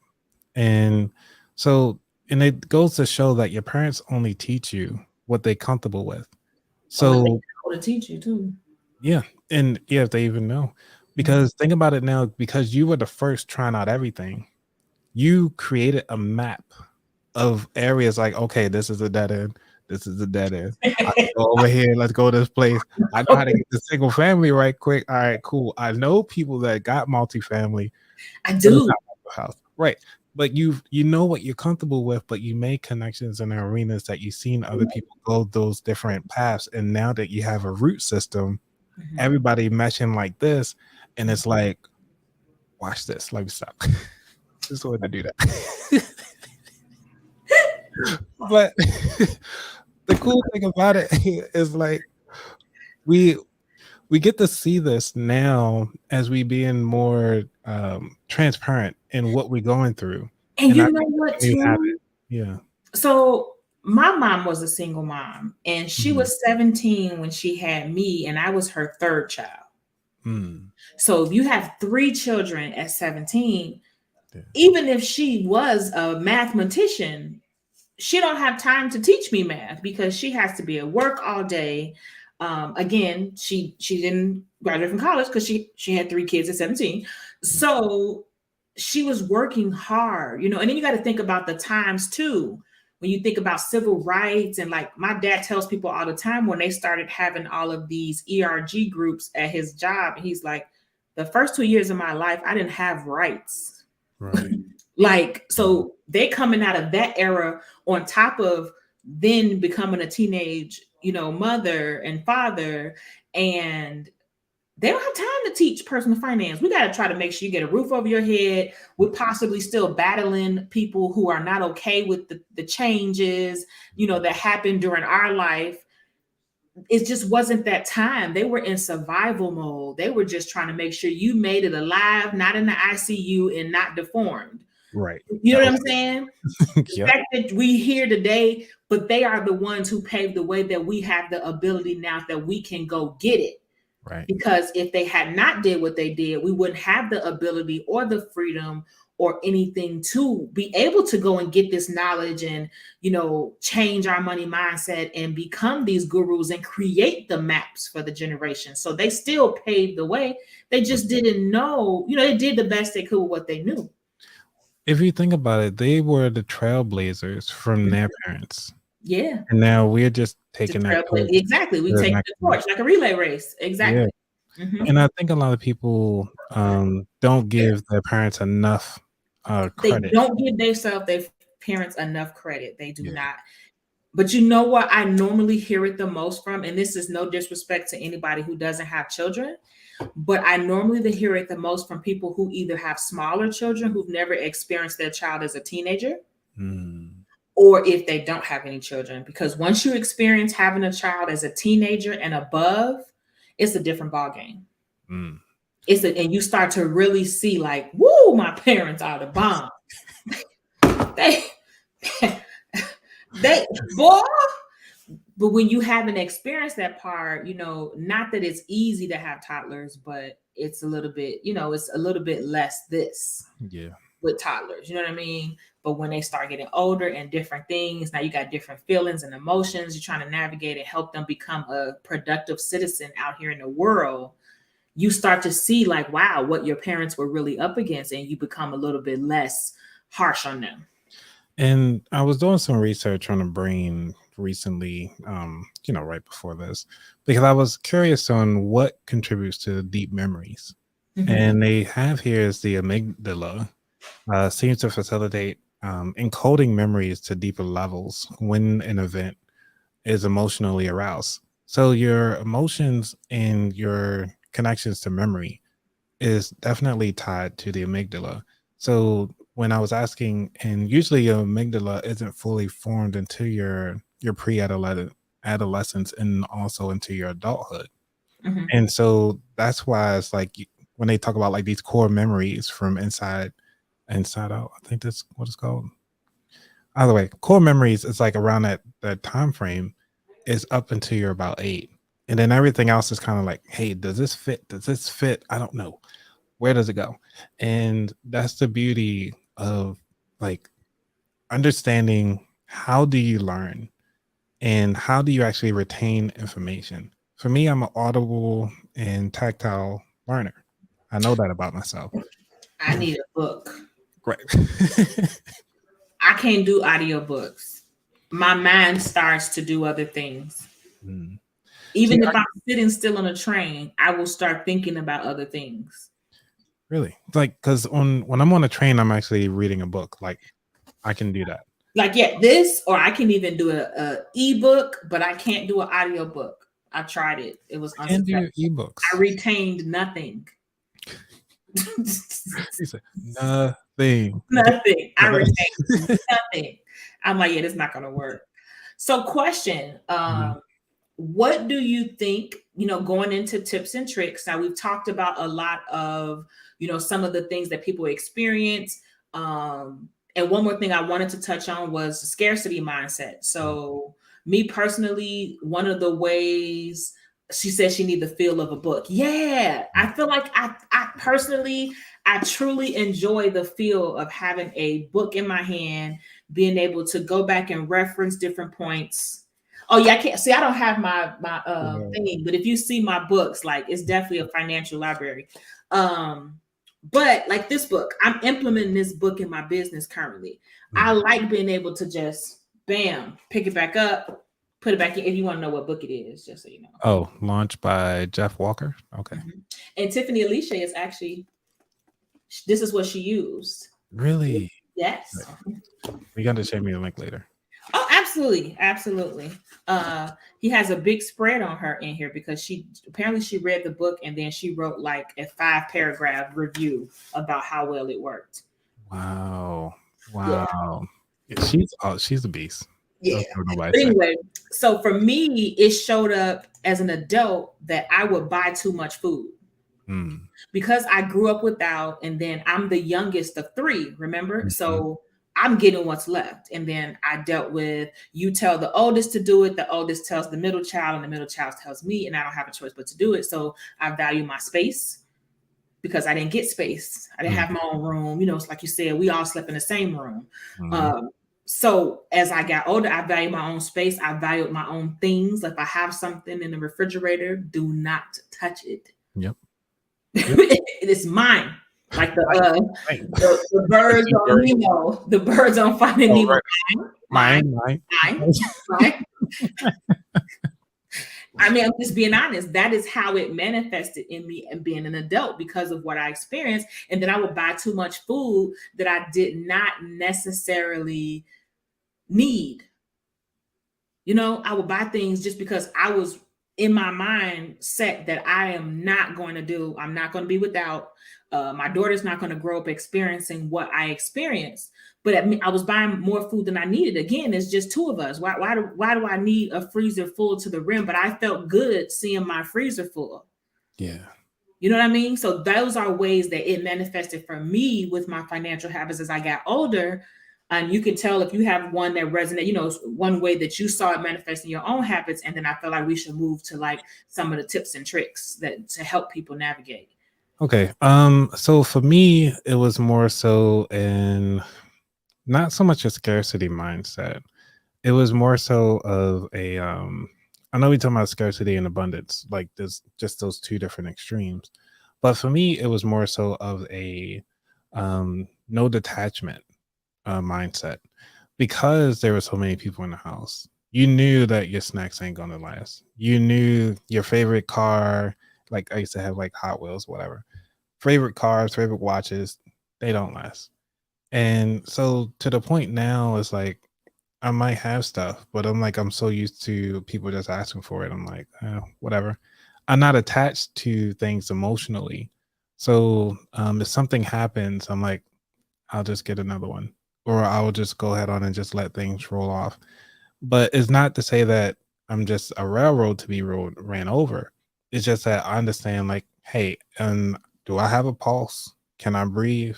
And so, and it goes to show that your parents only teach you what they're comfortable with. So they know to teach you too. Yeah. And yeah, if they even know. Because think about it now, because you were the first trying out everything, you created a map of areas like, okay, this is a dead end. This is a dead end. I go over here. Let's go to this place. I know how to get the single family right quick. All right, cool. I know people that got multifamily. I do. House. Right. But you know what you're comfortable with, but you make connections in arenas that you've seen other people go those different paths. And now that you have a root system, everybody meshing like this, and it's like, watch this. Let me stop. This is the way to do that. But the cool thing about it is like we get to see this now as we being more transparent in what we're going through. And you know what, too? Yeah. So my mom was a single mom, and she was 17 when she had me, and I was her third child. So if you have 3 children at 17, even if she was a mathematician, she don't have time to teach me math because she has to be at work all day. Again, she didn't graduate from college because she had 3 kids at 17. So she was working hard, and then you got to think about the times too. When you think about civil rights, and like my dad tells people all the time, when they started having all of these ERG groups at his job, he's like, the first 2 years of my life, I didn't have rights. Right. Like, so they coming out of that era on top of then becoming a teenage, mother and father, and they don't have time to teach personal finance. We got to try to make sure you get a roof over your head. We're possibly still battling people who are not okay with the changes, that happened during our life. It just wasn't that time. They were in survival mode. They were just trying to make sure you made it alive, not in the ICU and not deformed. Right. You know what I'm saying? The Yep. fact that we here today, but they are the ones who paved the way that we have the ability now that we can go get it. Right. Because if they had not did what they did, we wouldn't have the ability or the freedom or anything to be able to go and get this knowledge and, change our money mindset and become these gurus and create the maps for the generation. So they still paved the way. They just didn't know, they did the best they could with what they knew. If you think about it, they were the trailblazers from their parents. Yeah. And now we're just taking that. Exactly. We take the torch like a relay race. Exactly. Yeah. And I think a lot of people don't give their parents enough credit. They don't give their parents enough credit. They do not. But you know what? I normally hear it the most from, and this is no disrespect to anybody who doesn't have children, but I normally hear it the most from people who either have smaller children who've never experienced their child as a teenager, or if they don't have any children. Because once you experience having a child as a teenager and above, it's a different ballgame. And you start to really see like, woo, my parents are the bomb. they boy. But when you haven't experienced that part, not that it's easy to have toddlers, but it's a little bit, it's a little bit less this with toddlers, you know what I mean? But when they start getting older and different things, now you got different feelings and emotions. You're trying to navigate and help them become a productive citizen out here in the world. You start to see like, wow, what your parents were really up against, and you become a little bit less harsh on them. And I was doing some research on the brain recently, right before this, because I was curious on what contributes to deep memories. And they have here is the amygdala seems to facilitate encoding memories to deeper levels when an event is emotionally aroused. So your emotions and your connections to memory is definitely tied to the amygdala. So when I was asking, and usually your amygdala isn't fully formed into your pre-adolescence and also into your adulthood. And so that's why it's like when they talk about like these core memories from inside out, I think that's what it's called. Either way, core memories is like around that time frame is up until you're about 8. And then everything else is kind of like, hey, does this fit? Does this fit? I don't know. Where does it go? And that's the beauty of like understanding how do you learn and how do you actually retain information. For me, I'm an audible and tactile learner. I know that about myself. I need a book. Right. I can't do audiobooks. My mind starts to do other things. Even if I'm sitting still on a train, I will start thinking about other things. Really? Like, because when I'm on a train, I'm actually reading a book. Like, I can do that. Like, yeah, this, or I can even do a ebook, but I can't do an audiobook. I tried it. It was unsuccessful. Ebooks. I retained nothing. He said, nothing. Nothing. I retained nothing. I'm like, yeah, this is not going to work. So question, what do you think, going into tips and tricks? Now we've talked about a lot of, some of the things that people experience. And one more thing I wanted to touch on was the scarcity mindset. So me personally, one of the ways she said she needs the feel of a book. Yeah, I feel like I personally, I truly enjoy the feel of having a book in my hand, being able to go back and reference different points. Oh yeah, I can't see. I don't have my thing, but if you see my books, like it's definitely a financial library. But like this book, I'm implementing this book in my business currently. I like being able to just bam, pick it back up, put it back in. If you want to know what book it is, just so you know. Oh, launched by Jeff Walker. Okay. And Tiffany Alicia is actually, this is what she used. Really? Yes. We got to share me the link later. Oh, absolutely. Absolutely. He has a big spread on her in here because she read the book and then she wrote like a 5-paragraph review about how well it worked. Wow. Yeah, she's a beast. Yeah. But anyway, so for me, it showed up as an adult that I would buy too much food. Because I grew up without, and then I'm the youngest of 3, remember? So I'm getting what's left. And then I dealt with, you tell the oldest to do it, the oldest tells the middle child, and the middle child tells me, and I don't have a choice but to do it. So I value my space because I didn't get space. I didn't have my own room. It's like you said, we all slept in the same room. So as I got older, I value my own space. I valued my own things. If I have something in the refrigerator, do not touch it. Yep. It is mine. Like the birds on Nemo, the birds on Finding Nemo. Mine. I mean, I'm just being honest. That is how it manifested in me and being an adult because of what I experienced. And then I would buy too much food that I did not necessarily need. I would buy things just because I was in my mind set that I am not going to do. I'm not going to be without. My daughter's not going to grow up experiencing what I experienced. But I was buying more food than I needed. Again, it's just two of us. Why do I need a freezer full to the rim? But I felt good seeing my freezer full. Yeah. You know what I mean? So those are ways that it manifested for me with my financial habits as I got older. And you can tell if you have one that resonates, you know, one way that you saw it manifest in your own habits. And then I feel like we should move to like some of the tips and tricks that to help people navigate. Okay. So for me, it was more so in not so much a scarcity mindset. It was more so of a I know we talking about scarcity and abundance, like there's just those two different extremes. But for me, it was more so of a no detachment mindset because there were so many people in the house. You knew that your snacks ain't gonna last. You knew your favorite car, like I used to have like Hot Wheels, whatever. Favorite cars, favorite watches, they don't last. And so to the point now, it's like I might have stuff, but I'm so used to people just asking for it. I'm like, whatever. I'm not attached to things emotionally. So if something happens, I'm like, I'll just get another one, or I will just go ahead on and just let things roll off. But it's not to say that I'm just a railroad to be ran over. It's just that I understand, like, hey, do I have a pulse? Can I breathe?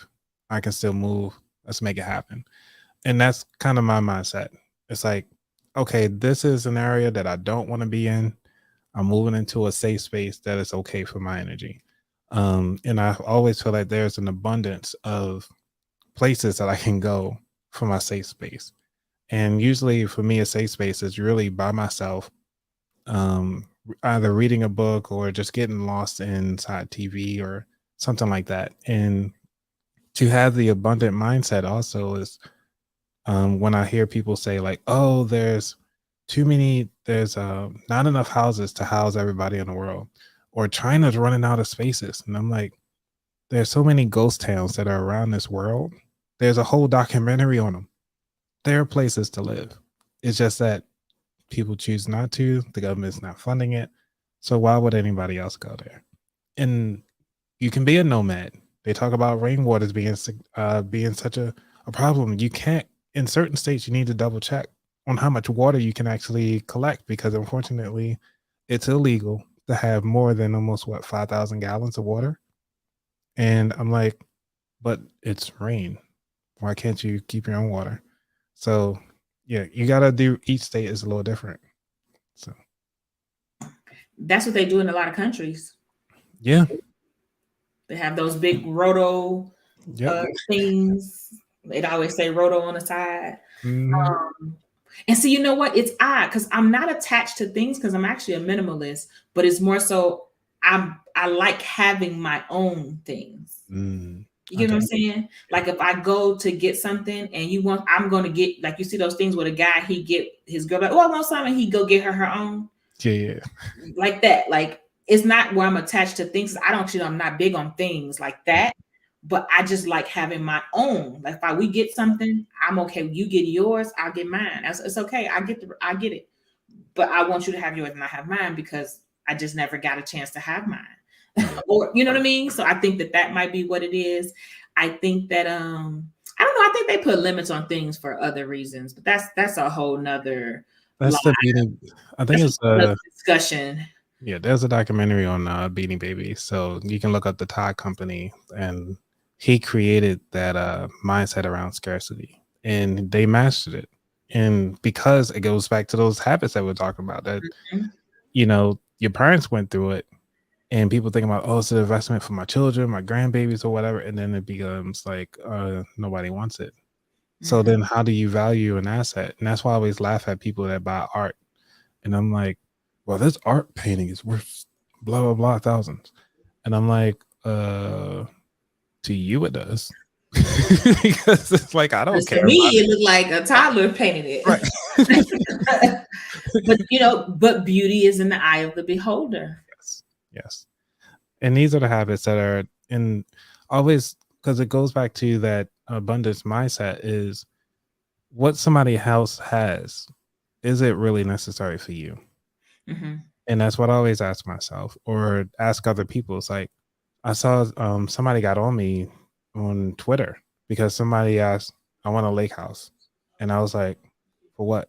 I can still move. Let's make it happen. And that's kind of my mindset. It's like, okay, this is an area that I don't want to be in. I'm moving into a safe space that is okay for my energy. And I always feel like there's an abundance of places that I can go for my safe space. And usually for me, a safe space is really by myself, either reading a book or just getting lost inside TV or something like that. And to have the abundant mindset also is when I hear people say like, oh, there's not enough houses to house everybody in the world, or China's running out of spaces. And I'm like, there's so many ghost towns that are around this world. There's a whole documentary on them. There are places to live. It's just that people choose not to. The government's not funding it. So why would anybody else go there? And you can be a nomad. They talk about rainwaters being such a problem. You can't, in certain states, you need to double check on how much water you can actually collect, because unfortunately it's illegal to have more than almost 5,000 gallons of water. And I'm like, but it's rain. Why can't you keep your own water? So yeah, you gotta do, each state is a little different. So That's what they do in a lot of countries. yeah. They have those big roto things. They'd always say roto on the side. And so, you know what? It's odd because I'm not attached to things because I'm actually a minimalist, but it's more so I like having my own things. You get what I'm saying? Like if I go to get something and I'm going to get, like you see those things where the guy, he get his girl like, oh, I want something. He go get her own. Yeah. Like that. Like it's not where I'm attached to things. I'm not big on things like that. But I just like having my own. Like if we get something, I'm okay. You get yours, I'll get mine. It's okay. I get it. But I want you to have yours and I have mine because I just never got a chance to have mine. Or you know what I mean? So I think that might be what it is. I think that I don't know. I think they put limits on things for other reasons, but that's a whole nother. That's the Beanie. I think it's a discussion. Yeah, there's a documentary on Beanie Baby, so you can look up the Todd Company, and he created that mindset around scarcity, and they mastered it. And because it goes back to those habits that we're talking about, that you know your parents went through it, and people think about, oh, it's an investment for my children, my grandbabies, or whatever, and then it becomes like nobody wants it. So then, how do you value an asset? And that's why I always laugh at people that buy art, and I'm like, well, this art painting is worth blah blah blah thousands, and I'm like, to you it does. Because it's like, I don't care. To me, it looked like a toddler painted it. Right. but beauty is in the eye of the beholder. Yes. And these are the habits that are in always, because it goes back to that abundance mindset, is what somebody else has, is it really necessary for you? And that's what I always ask myself or ask other people. It's like I saw somebody got on me on Twitter because somebody asked, I want a lake house. And I was like, for what?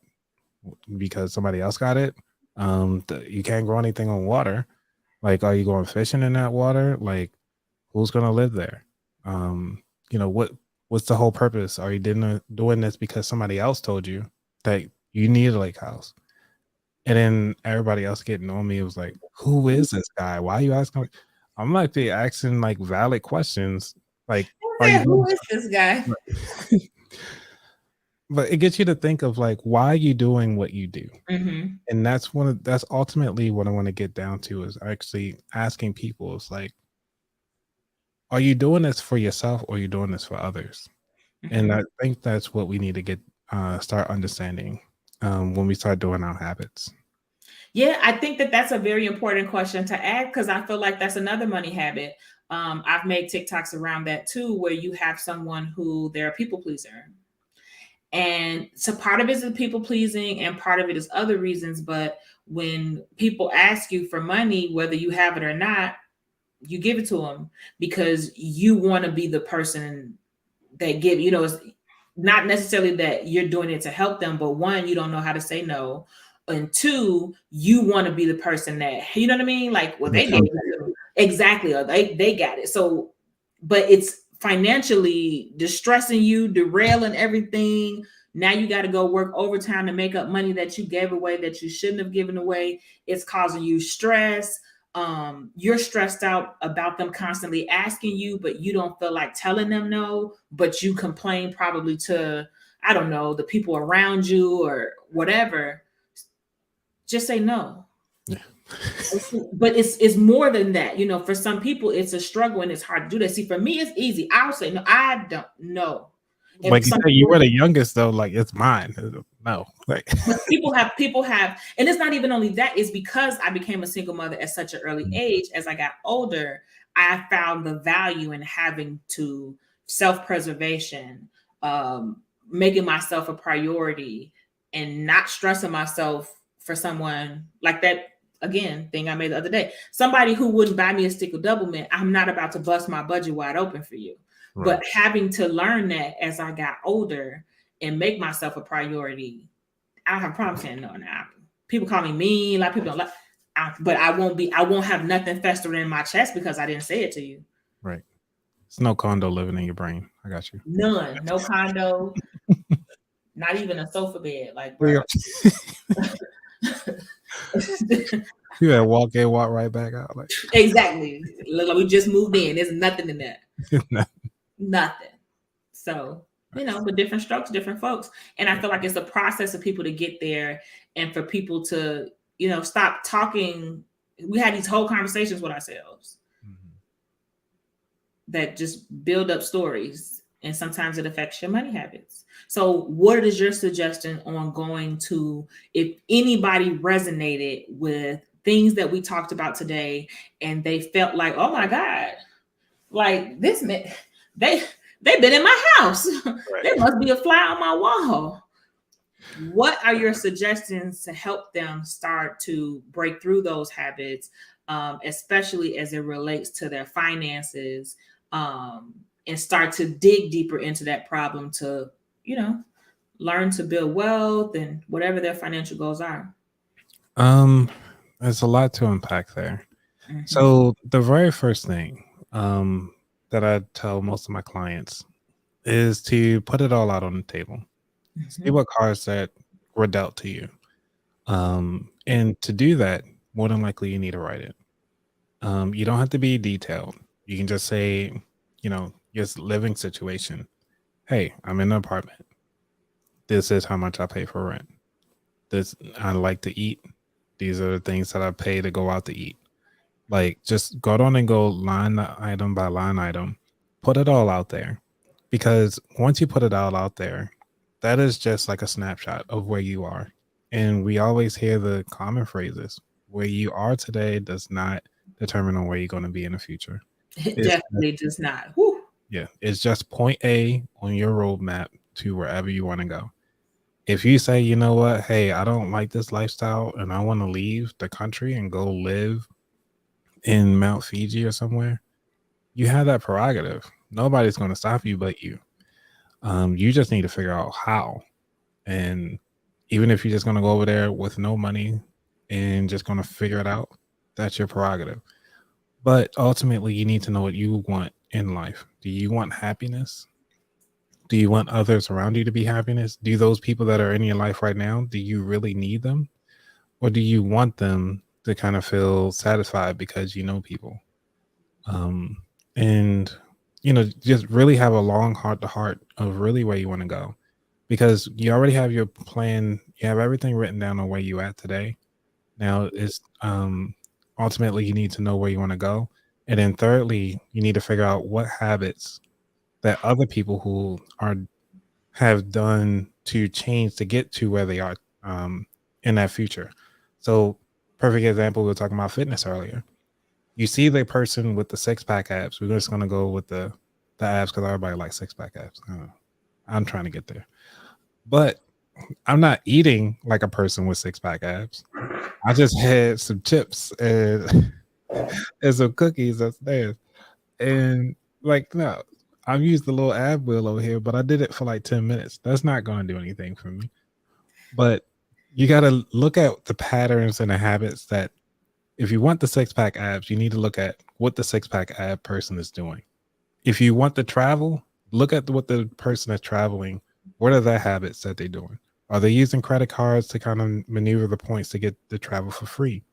Because somebody else got it. You can't grow anything on water. Like, are you going fishing in that water? Like, who's gonna live there? What's the whole purpose? Are you doing this because somebody else told you that you need a lake house? And then everybody else getting on me, it was like, who is this guy? Why are you asking? I'm like, they asking like valid questions. Like, are you Who is this guy? But it gets you to think of like, why are you doing what you do? Mm-hmm. And that's ultimately what I want to get down to is actually asking people, it's like, are you doing this for yourself or are you doing this for others? Mm-hmm. And I think that's what we need to start understanding when we start doing our habits. Yeah, I think that's a very important question to add because I feel like that's another money habit. I've made TikToks around that too, where you have someone who they're a people pleaser. And so part of it is people pleasing and part of it is other reasons. But when people ask you for money, whether you have it or not, you give it to them because you want to be the person that give, it's not necessarily that you're doing it to help them, but one, you don't know how to say no. And two, you want to be the person that, you know what I mean? Like, well, they gave it to them. Exactly. Or they got it. So, but it's financially distressing you, derailing everything. Now you got to go work overtime to make up money that you gave away that you shouldn't have given away. It's causing you stress. You're stressed out about them constantly asking you, but you don't feel like telling them no, but you complain probably to, I don't know, the people around you or whatever. Just say no. Yeah. But it's more than that. For some people, it's a struggle and it's hard to do that. See, for me, it's easy. I'll say no. I don't know. Like you said, you were the youngest though. Like it's mine. No, like but people have, and it's not even only that. It's because I became a single mother at such an early age. As I got older, I found the value in having to self-preservation, making myself a priority, and not stressing myself for someone like that. Again, thing I made the other day. Somebody who wouldn't buy me a stick of double mint. I'm not about to bust my budget wide open for you. Right. But having to learn that as I got older and make myself a priority, I don't have a problem saying no now. People call me mean, like people don't like, but I won't have nothing festering in my chest because I didn't say it to you. Right. It's no condo living in your brain. I got you. None. No condo. Not even a sofa bed. Like, bro. You walk in, walk right back out. Like exactly. Like we just moved in. There's nothing in that. Nothing. So, but different strokes, different folks. And I feel like it's a process of people to get there and for people to, stop talking. We had these whole conversations with ourselves that just build up stories. And sometimes it affects your money habits. So what is your suggestion on going to, if anybody resonated with things that we talked about today and they felt like, oh my God, like this man, they've been in my house. Right. There must be a fly on my wall. What are your suggestions to help them start to break through those habits, especially as it relates to their finances, and start to dig deeper into that problem to, learn to build wealth and whatever their financial goals are? There's a lot to unpack there. Mm-hmm. So the very first thing that I tell most of my clients is to put it all out on the table. Mm-hmm. See what cards that were dealt to you. And to do that, more than likely you need to write it. You don't have to be detailed. You can just say, just living situation. Hey, I'm in an apartment. This is how much I pay for rent. This I like to eat. These are the things that I pay to go out to eat. Like just go on and go line item by line item, put it all out there. Because once you put it all out there, that is just like a snapshot of where you are. And we always hear the common phrases, where you are today does not determine on where you're going to be in the future. It definitely does not. Whew. Yeah, it's just point A on your roadmap to wherever you want to go. If you say, you know what, hey, I don't like this lifestyle and I want to leave the country and go live in Mount Fiji or somewhere, you have that prerogative. Nobody's going to stop you but you. You just need to figure out how. And even if you're just going to go over there with no money and just going to figure it out, that's your prerogative. But ultimately, you need to know what you want in life. Do you want happiness? Do you want others around you to be happiness? Do those people that are in your life right now, do you really need them? Or do you want them to kind of feel satisfied because you know people? Um, and, just really have a long heart to heart of really where you want to go. Because you already have your plan, you have everything written down on where you at today. Now it's ultimately you need to know where you want to go. And then thirdly, you need to figure out what habits that other people who have done to change to get to where they are in that future. So perfect example, we were talking about fitness earlier. You see the person with the six-pack abs. We're just gonna go with the abs because everybody likes six-pack abs. I'm trying to get there. But I'm not eating like a person with six-pack abs. I just had some chips and and some cookies upstairs. And like, no, I've used the little ab wheel over here, but I did it for like 10 minutes. That's not going to do anything for me. But you got to look at the patterns and the habits that if you want the six-pack abs, you need to look at what the six-pack ab person is doing. If you want to travel, look at what the person is traveling. What are their habits that they're doing? Are they using credit cards to kind of maneuver the points to get the travel for free?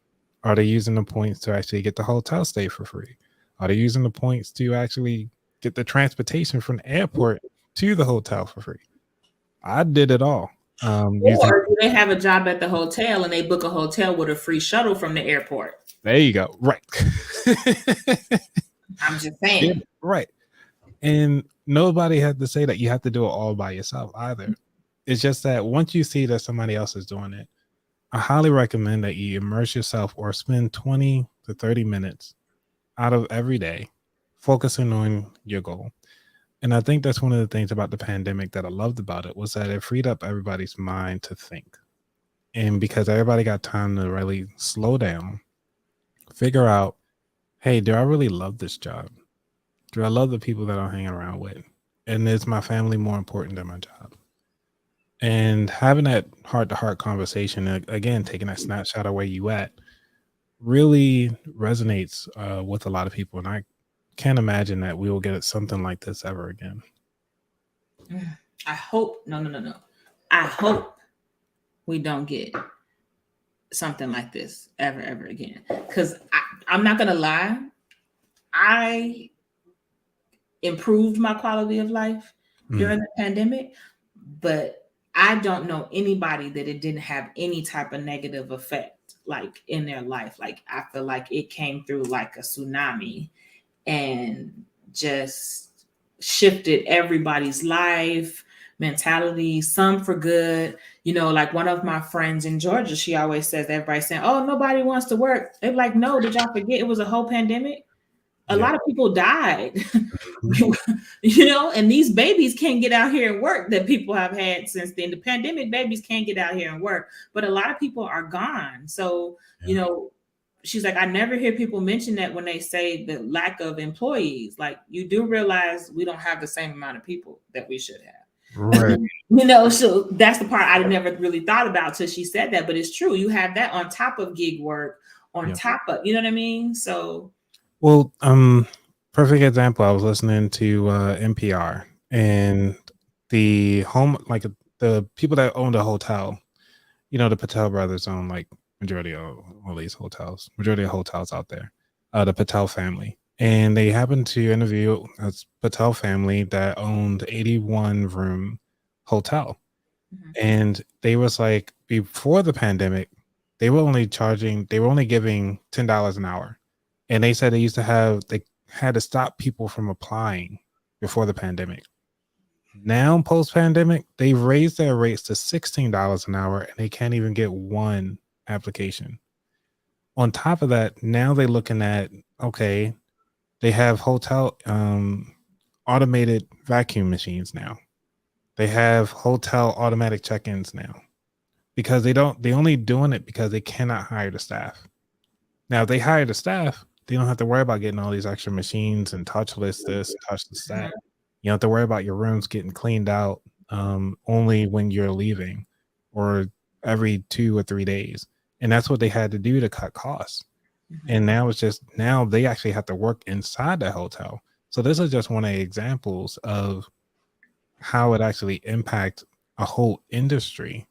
Are they using the points to actually get the hotel stay for free? Are they using the points to actually get the transportation from the airport to the hotel for free? I did it all. Or do they have a job at the hotel and they book a hotel with a free shuttle from the airport? There you go. Right. I'm just saying. Yeah, right. And nobody had to say that you have to do it all by yourself either. It's just that once you see that somebody else is doing it, I highly recommend that you immerse yourself or spend 20 to 30 minutes out of every day focusing on your goal. And I think that's one of the things about the pandemic that I loved about it was that it freed up everybody's mind to think. And because everybody got time to really slow down, figure out, hey, do I really love this job? Do I love the people that I'm hanging around with? And is my family more important than my job? And having that heart-to-heart conversation, again, taking that snapshot of where you at, really resonates with a lot of people. And I can't imagine that we will get something like this ever again. I hope, no. I hope we don't get something like this ever again. Because I'm not going to lie, I improved my quality of life during the pandemic, but I don't know anybody that it didn't have any type of negative effect like in their life. Like I feel like it came through like a tsunami and just shifted everybody's life, mentality, some for good. Like one of my friends in Georgia, she always says, everybody's saying, oh, nobody wants to work. They're like, no, did y'all forget it was a whole pandemic? A lot of people died, and these babies can't get out here and work that people have had since then. The pandemic, babies can't get out here and work, but a lot of people are gone. So, she's like, I never hear people mention that when they say the lack of employees. Like, you do realize we don't have the same amount of people that we should have. Right. So that's the part I never really thought about till she said that. But it's true. You have that on top of gig work, on top of, you know what I mean? So, well, perfect example. I was listening to NPR and the home, like the people that own the hotel, the Patel brothers own like majority of all these hotels, majority of hotels out there, the Patel family. And they happened to interview a Patel family that owned 81 room hotel. And they was like, before the pandemic, they were only giving $10 an hour. And they said they had to stop people from applying before the pandemic. Now, post-pandemic, they've raised their rates to $16 an hour and they can't even get one application. On top of that, now they're looking at, okay, they have hotel automated vacuum machines now. They have hotel automatic check-ins now because they only doing it because they cannot hire the staff. Now, if they hire the staff, they don't have to worry about getting all these extra machines and touch list this, touch list that. You don't have to worry about your rooms getting cleaned out only when you're leaving or every 2 or 3 days. And that's what they had to do to cut costs. And now now they actually have to work inside the hotel. So this is just one of the examples of how it actually impacts a whole industry,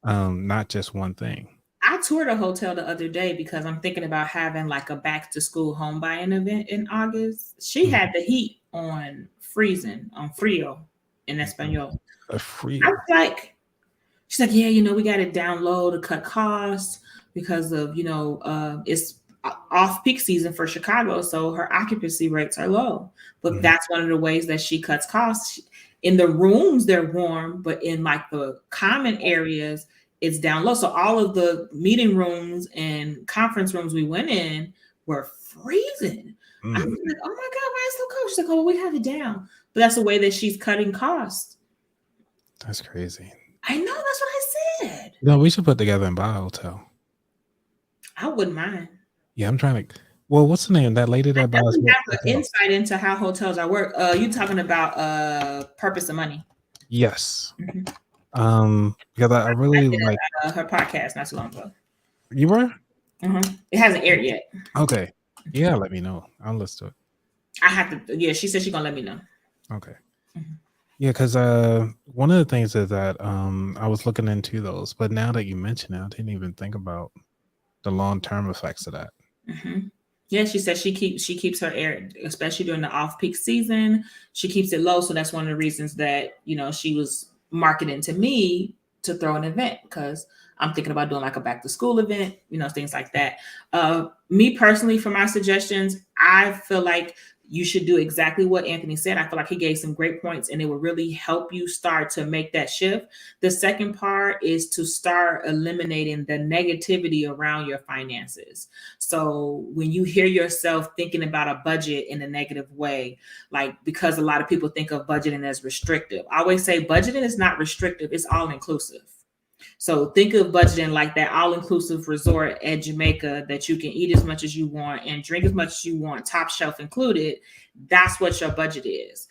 not just one thing. I toured a hotel the other day because I'm thinking about having like a back to school home buying event in August. She had the heat on freezing, on frio in Espanol. A free. I was like, she's like, yeah, we got it down low to cut costs because of, it's off peak season for Chicago. So her occupancy rates are low. But that's one of the ways that she cuts costs. In the rooms, they're warm, but in like the common areas, it's down low. So all of the meeting rooms and conference rooms we went in were freezing. I was like, oh my God, why is it so cold? She's like, oh, we have it down. But that's the way that she's cutting costs. That's crazy. I know, that's what I said. No, we should put together and buy a hotel. I wouldn't mind. Yeah, I'm trying to. Well, what's the name? That lady that buys. I have an insight into how hotels are work. You talking about Purpose of Money? Yes. Because I really like her podcast not too long ago. You were? It hasn't aired yet. Okay. Yeah, let me know. I'll listen to it. I have to. Yeah, she said she's gonna let me know. Okay. Yeah, because one of the things is that I was looking into those, but now that you mention it, I didn't even think about the long-term effects of that. Yeah, she said she keeps her air, especially during the off-peak season. She keeps it low, so that's one of the reasons that she was marketing to me to throw an event, because I'm thinking about doing like a back-to-school event, things like that. Me personally, for my suggestions, I feel like you should do exactly what Anthony said. I feel like he gave some great points and it will really help you start to make that shift. The second part is to start eliminating the negativity around your finances. So when you hear yourself thinking about a budget in a negative way, like because a lot of people think of budgeting as restrictive, I always say budgeting is not restrictive, it's all inclusive. So think of budgeting like that all-inclusive resort at Jamaica that you can eat as much as you want and drink as much as you want, top shelf included. That's what your budget is.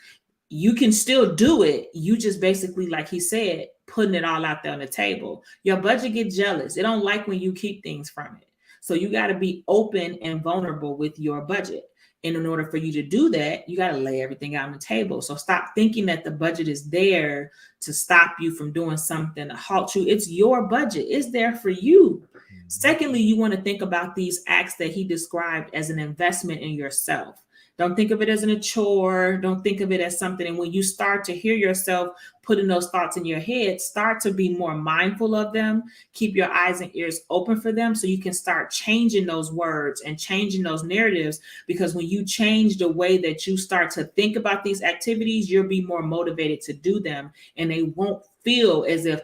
You can still do it. You just basically, like he said, putting it all out there on the table. Your budget gets jealous. It don't like when you keep things from it. So you got to be open and vulnerable with your budget. And in order for you to do that, you got to lay everything out on the table. So stop thinking that the budget is there to stop you from doing something, to halt you. It's your budget. It's there for you. Secondly, you want to think about these acts that he described as an investment in yourself. Don't think of it as a chore. Don't think of it as something. And when you start to hear yourself putting those thoughts in your head, start to be more mindful of them. Keep your eyes and ears open for them so you can start changing those words and changing those narratives. Because when you change the way that you start to think about these activities, you'll be more motivated to do them. And they won't feel as if,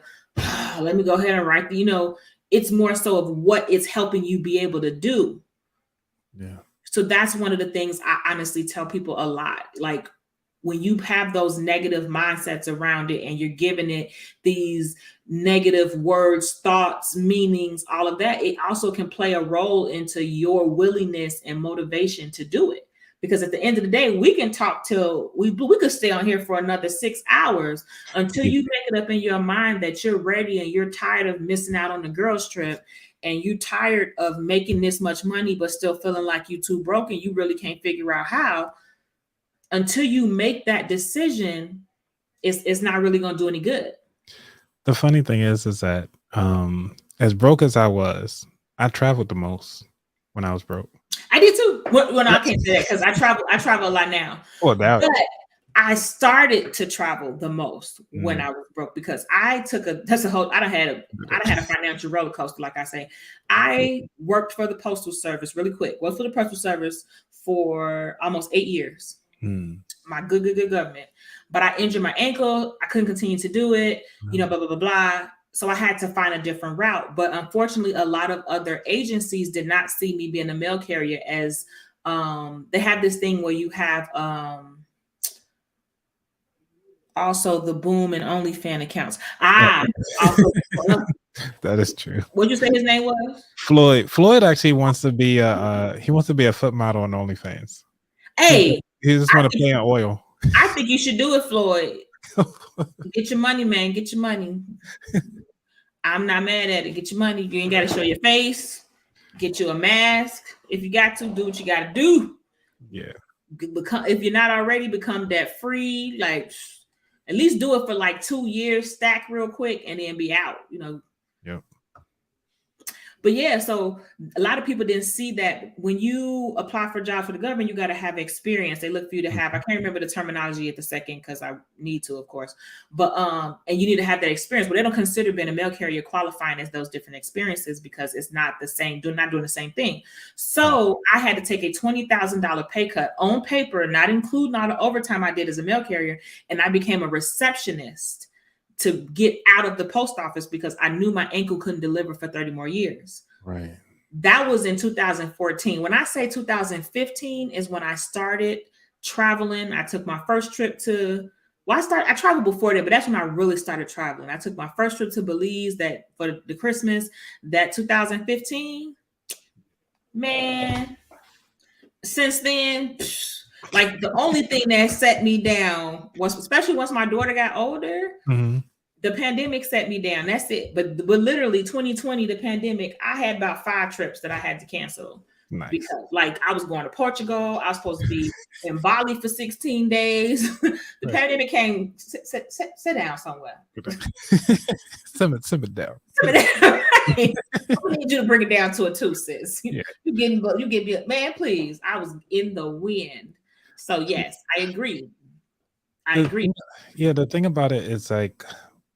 let me go ahead and write, it's more so of what it's helping you be able to do. Yeah. So that's one of the things I honestly tell people a lot. Like when you have those negative mindsets around it and you're giving it these negative words, thoughts, meanings, all of that, it also can play a role into your willingness and motivation to do it. Because at the end of the day, we can talk till we could stay on here for another 6 hours until you make it up in your mind that you're ready and you're tired of missing out on the girls' trip. And you tired of making this much money, but still feeling like you too broke and you really can't figure out how. Until you make that decision, it's not really going to do any good. The funny thing is that as broke as I was, I traveled the most when I was broke. I did too. Well, no, I can't say that because I travel a lot now. Oh, that. But I started to travel the most when I was broke because I done had a financial roller coaster, like I say. I worked for the Postal Service really quick. Worked for the Postal Service for almost 8 years. My good government. But I injured my ankle. I couldn't continue to do it, blah, blah, blah, blah. So I had to find a different route. But unfortunately, a lot of other agencies did not see me being a mail carrier as they have this thing where you have Also, the Boom and OnlyFans accounts. Also, That is true. what'd you say his name was? Floyd actually wants to be a foot model on OnlyFans. Hey, He just want to pay in oil. I think you should do it, Floyd. Get your money, man. Get your money. I'm not mad at it. Get your money. You ain't got to show your face. Get you a mask. If you got to, do what you got to do. Yeah. If you're not already, become debt free. Like, at least do it for like 2 years, stack real quick, and then be out. Yep. But yeah, so a lot of people didn't see that when you apply for jobs for the government, you got to have experience. They look for you to have, I can't remember the terminology at the second because I need to, of course, but and you need to have that experience, but they don't consider being a mail carrier qualifying as those different experiences because it's not the same, not doing the same thing. So I had to take a $20,000 pay cut on paper, not including all the overtime I did as a mail carrier. And I became a receptionist to get out of the post office because I knew my ankle couldn't deliver for 30 more years. Right. That was in 2014. When I say 2015 is when I started traveling. I took my first trip to, I traveled before that, but that's when I really started traveling. I took my first trip to Belize for the Christmas, that 2015. Man, since then, like the only thing that set me down was, especially once my daughter got older, the pandemic set me down. That's it. But literally 2020, the pandemic, I had about 5 trips that I had to cancel. Nice. Because like I was going to Portugal. I was supposed to be in Bali for 16 days. The pandemic came, sit down somewhere. Simmer down. I need you to bring it down to a 2, sis. Yeah. You get man, please. I was in the wind. So yes, I agree. Yeah, the thing about it is like,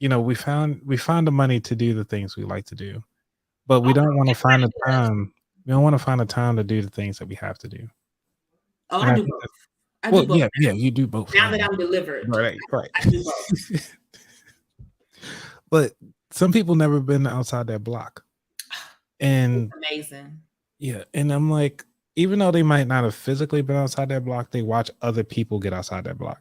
we found the money to do the things we like to do, but we don't want to find the time. We don't want to find the time to do the things that we have to do. Oh, I do both. I do both. Yeah, you do both. Now that I'm delivered. Right. I do both. But some people never been outside their block. And it's amazing. Yeah. And I'm like, even though they might not have physically been outside their block, they watch other people get outside their block.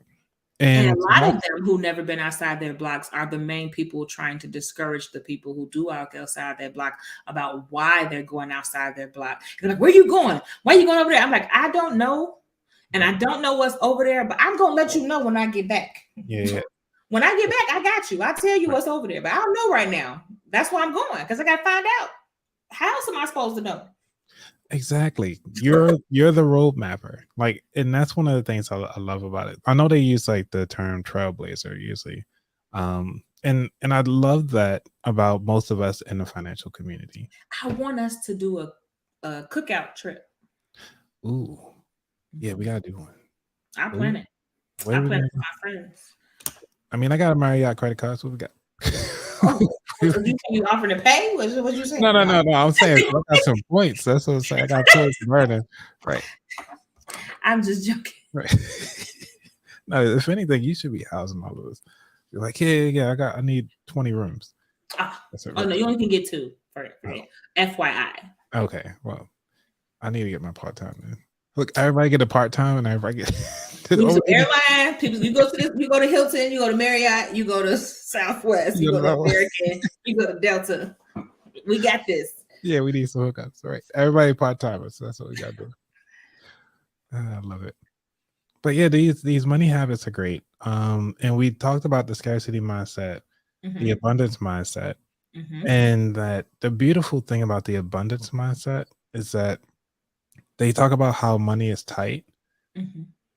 And a lot of them who never been outside their blocks are the main people trying to discourage the people who do out outside their block about why they're going outside their block. They're like, where are you going? Why are you going over there? I'm like, I don't know. And I don't know what's over there, but I'm going to let you know when I get back. Yeah. When I get back, I got you. I'll tell you what's over there, but I don't know right now. That's why I'm going because I got to find out. How else am I supposed to know? Exactly. You're the road mapper. Like, and that's one of the things I love about it. I know they use like the term trailblazer usually. And I love that about most of us in the financial community. I want us to do a cookout trip. Ooh. Yeah, we gotta do one. I plan it. I plan it with my friends. I mean, I got a Marriott credit card. So what we got? You offering to pay? What you saying? No. I'm saying I got some points. That's what I'm saying. I got points burning. Right. I'm just joking. Right. No, if anything, you should be housing all of us. You're like, yeah. I need 20 rooms. No, you only can get 2 for FYI. Okay, well, I need to get my part-time then. Look, everybody get a part-time and everybody get airline. People, you go to Hilton, you go to Marriott, you go to Southwest, you go to American, you go to Delta. We got this. Yeah, we need some hookups, right? Everybody part-timers. So that's what we got to do. I love it. But yeah, these money habits are great. And we talked about the scarcity mindset, the abundance mindset, and that the beautiful thing about the abundance mindset is that they talk about how money is tight,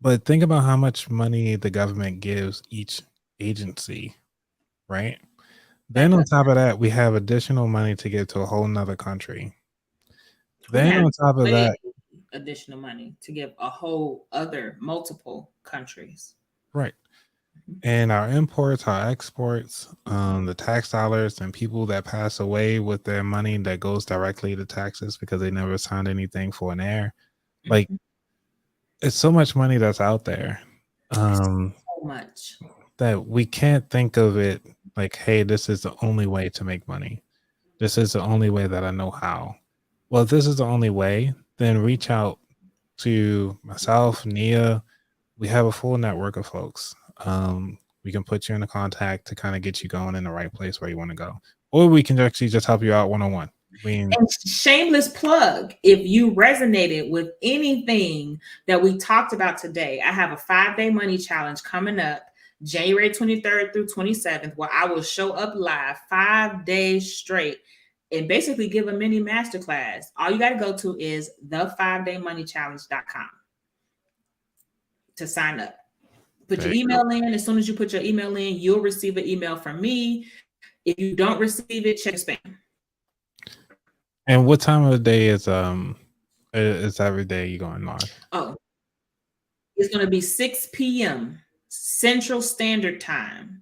but think about how much money the government gives each agency, right? Then on top of that, we have additional money to give to a whole nother country. Then on top of that, additional money to give a whole other multiple countries. Right. And our imports, our exports, the tax dollars and people that pass away with their money that goes directly to taxes because they never signed anything for an heir. Like, it's so much money that's out there. So much that we can't think of it like, hey, this is the only way to make money. This is the only way that I know how. Well, if this is the only way, then reach out to myself, Nia. We have a full network of folks. we can put you in a contact to kind of get you going in the right place where you want to go. Or we can actually just help you out one-on-one. And shameless plug, if you resonated with anything that we talked about today, I have a 5-day money challenge coming up January 23rd through 27th, where I will show up live 5 days straight and basically give a mini masterclass. All you got to go to is the5daymoneychallenge.com to sign up. Put your email in. As soon as you put your email in, you'll receive an email from me. If you don't receive it, check spam. And what time of the day is every day you going live? Oh, it's going to be 6 p.m. Central Standard Time,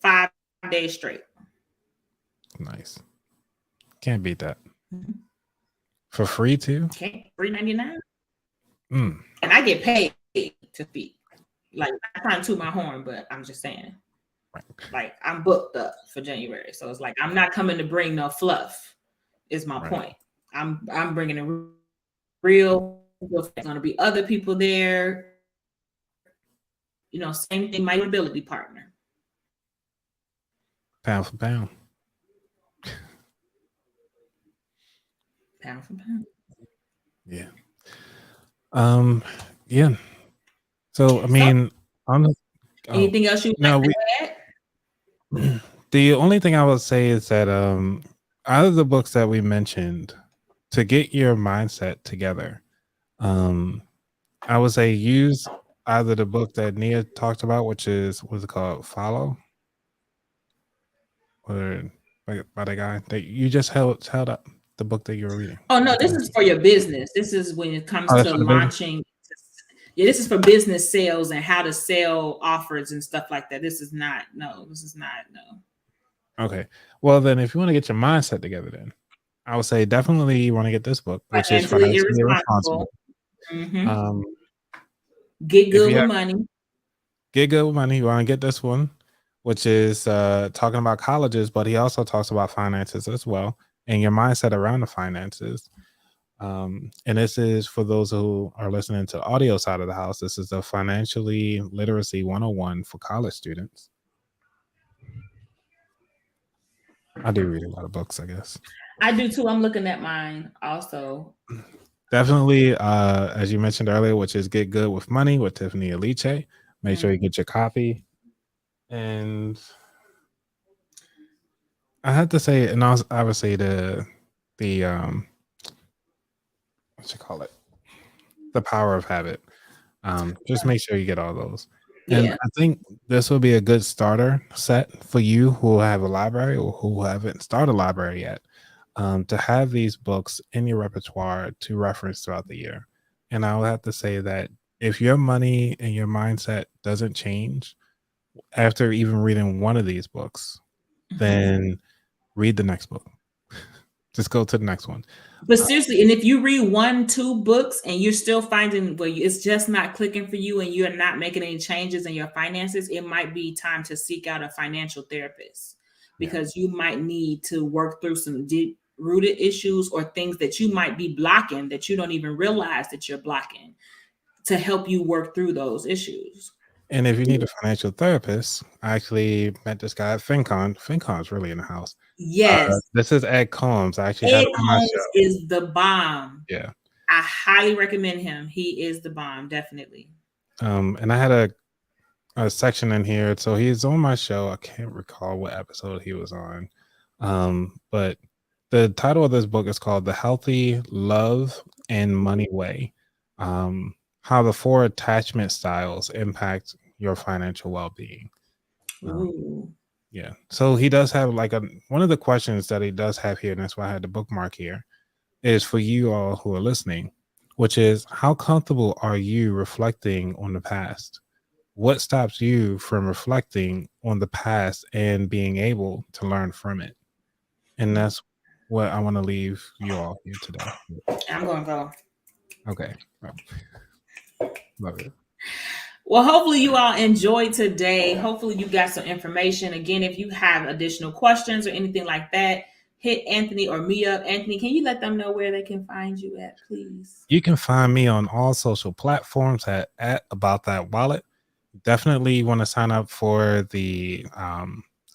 5 days straight. Nice. Can't beat that. Mm-hmm. For free too? Okay, $3.99. And I get paid to speak. Like, I'm trying to toot my horn, but I'm just saying. Right. Like, I'm booked up for January. So it's like, I'm not coming to bring no fluff, is my point. I'm bringing a real, there's going to be other people there. You know, same thing, my ability partner. Pound for pound. Pound for pound. Yeah. Yeah. So, I mean, anything else you want to add? The only thing I would say is that out of the books that we mentioned, to get your mindset together, I would say use either the book that Nia talked about, which is, what's it called? Follow? Or by the guy that you just held up, the book that you were reading. Oh, no, this is for your business. This is when it comes to launching. Yeah, this is for business sales and how to sell offers and stuff like that. This is not. Okay. Well, then if you want to get your mindset together, then I would say definitely you want to get this book, which is Financially Irresponsible. Mm-hmm. Get good with money. Get good with money. You want to get this one, which is talking about colleges, but he also talks about finances as well and your mindset around the finances. And this is for those who are listening to the audio side of the house. This is the Financially Literacy 101 for college students. I do read a lot of books, I guess. I do too. I'm looking at mine also. Definitely, as you mentioned earlier, which is Get Good with Money with Tiffany Aliche. Make sure you get your copy. And I had to say, and I would say the what you call it, The Power of Habit. Just make sure you get all those. And I think this will be a good starter set for you who have a library or who haven't started a library yet, to have these books in your repertoire to reference throughout the year. And I would have to say that if your money and your mindset doesn't change after even reading one of these books, then read the next book. Just go to the next one. But seriously, and if you read 1-2 books and you're still finding where it's just not clicking for you and you're not making any changes in your finances, it might be time to seek out a financial therapist, because you might need to work through some deep-rooted issues or things that you might be blocking that you don't even realize that you're blocking, to help you work through those issues. And if you need a financial therapist, I actually met this guy at FinCon. FinCon's really in the house. Yes. This is Ed Combs. I actually Ed Combs is the bomb. Yeah. I highly recommend him. He is the bomb, definitely. And I had a section in here. So he's on my show. I can't recall what episode he was on. But the title of this book is called The Healthy Love and Money Way. How the 4 attachment styles impact your financial well-being. Yeah. So he does have like one of the questions that he does have here, and that's why I had the bookmark here, is for you all who are listening, which is, how comfortable are you reflecting on the past? What stops you from reflecting on the past and being able to learn from it? And that's what I want to leave you all here today. I'm going to go. Okay. Love it. Well, hopefully you all enjoyed today. Hopefully you got some information. Again, if you have additional questions or anything like that, hit Anthony or me up. Anthony, can you let them know where they can find you at, please? You can find me on all social platforms at About That Wallet. definitely want to sign up for the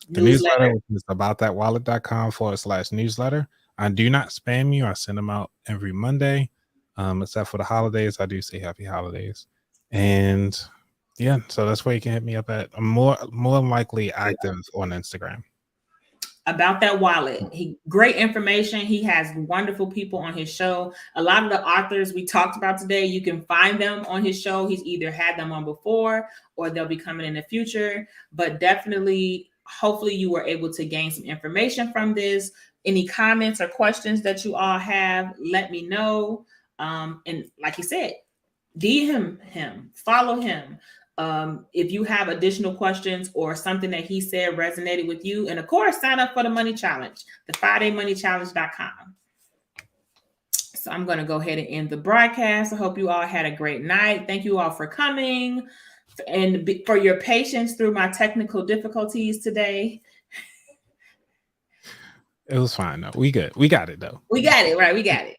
newsletter, which is aboutthatwallet.com/newsletter. I do not spam you. I send them out every Monday. Except for the holidays. I do say happy holidays. And yeah, so that's where you can hit me up at. I'm more likely active on Instagram. About That Wallet. Great information. He has wonderful people on his show. A lot of the authors we talked about today, you can find them on his show. He's either had them on before or they'll be coming in the future. But definitely, hopefully you were able to gain some information from this. Any comments or questions that you all have, let me know. And like you said, DM him, follow him. If you have additional questions or something that he said resonated with you, and of course, sign up for the money challenge, the 5daymoneychallenge.com. So I'm going to go ahead and end the broadcast. I hope you all had a great night. Thank you all for coming and for your patience through my technical difficulties today. It was fine though. We good. We got it though. We got it, right? We got it.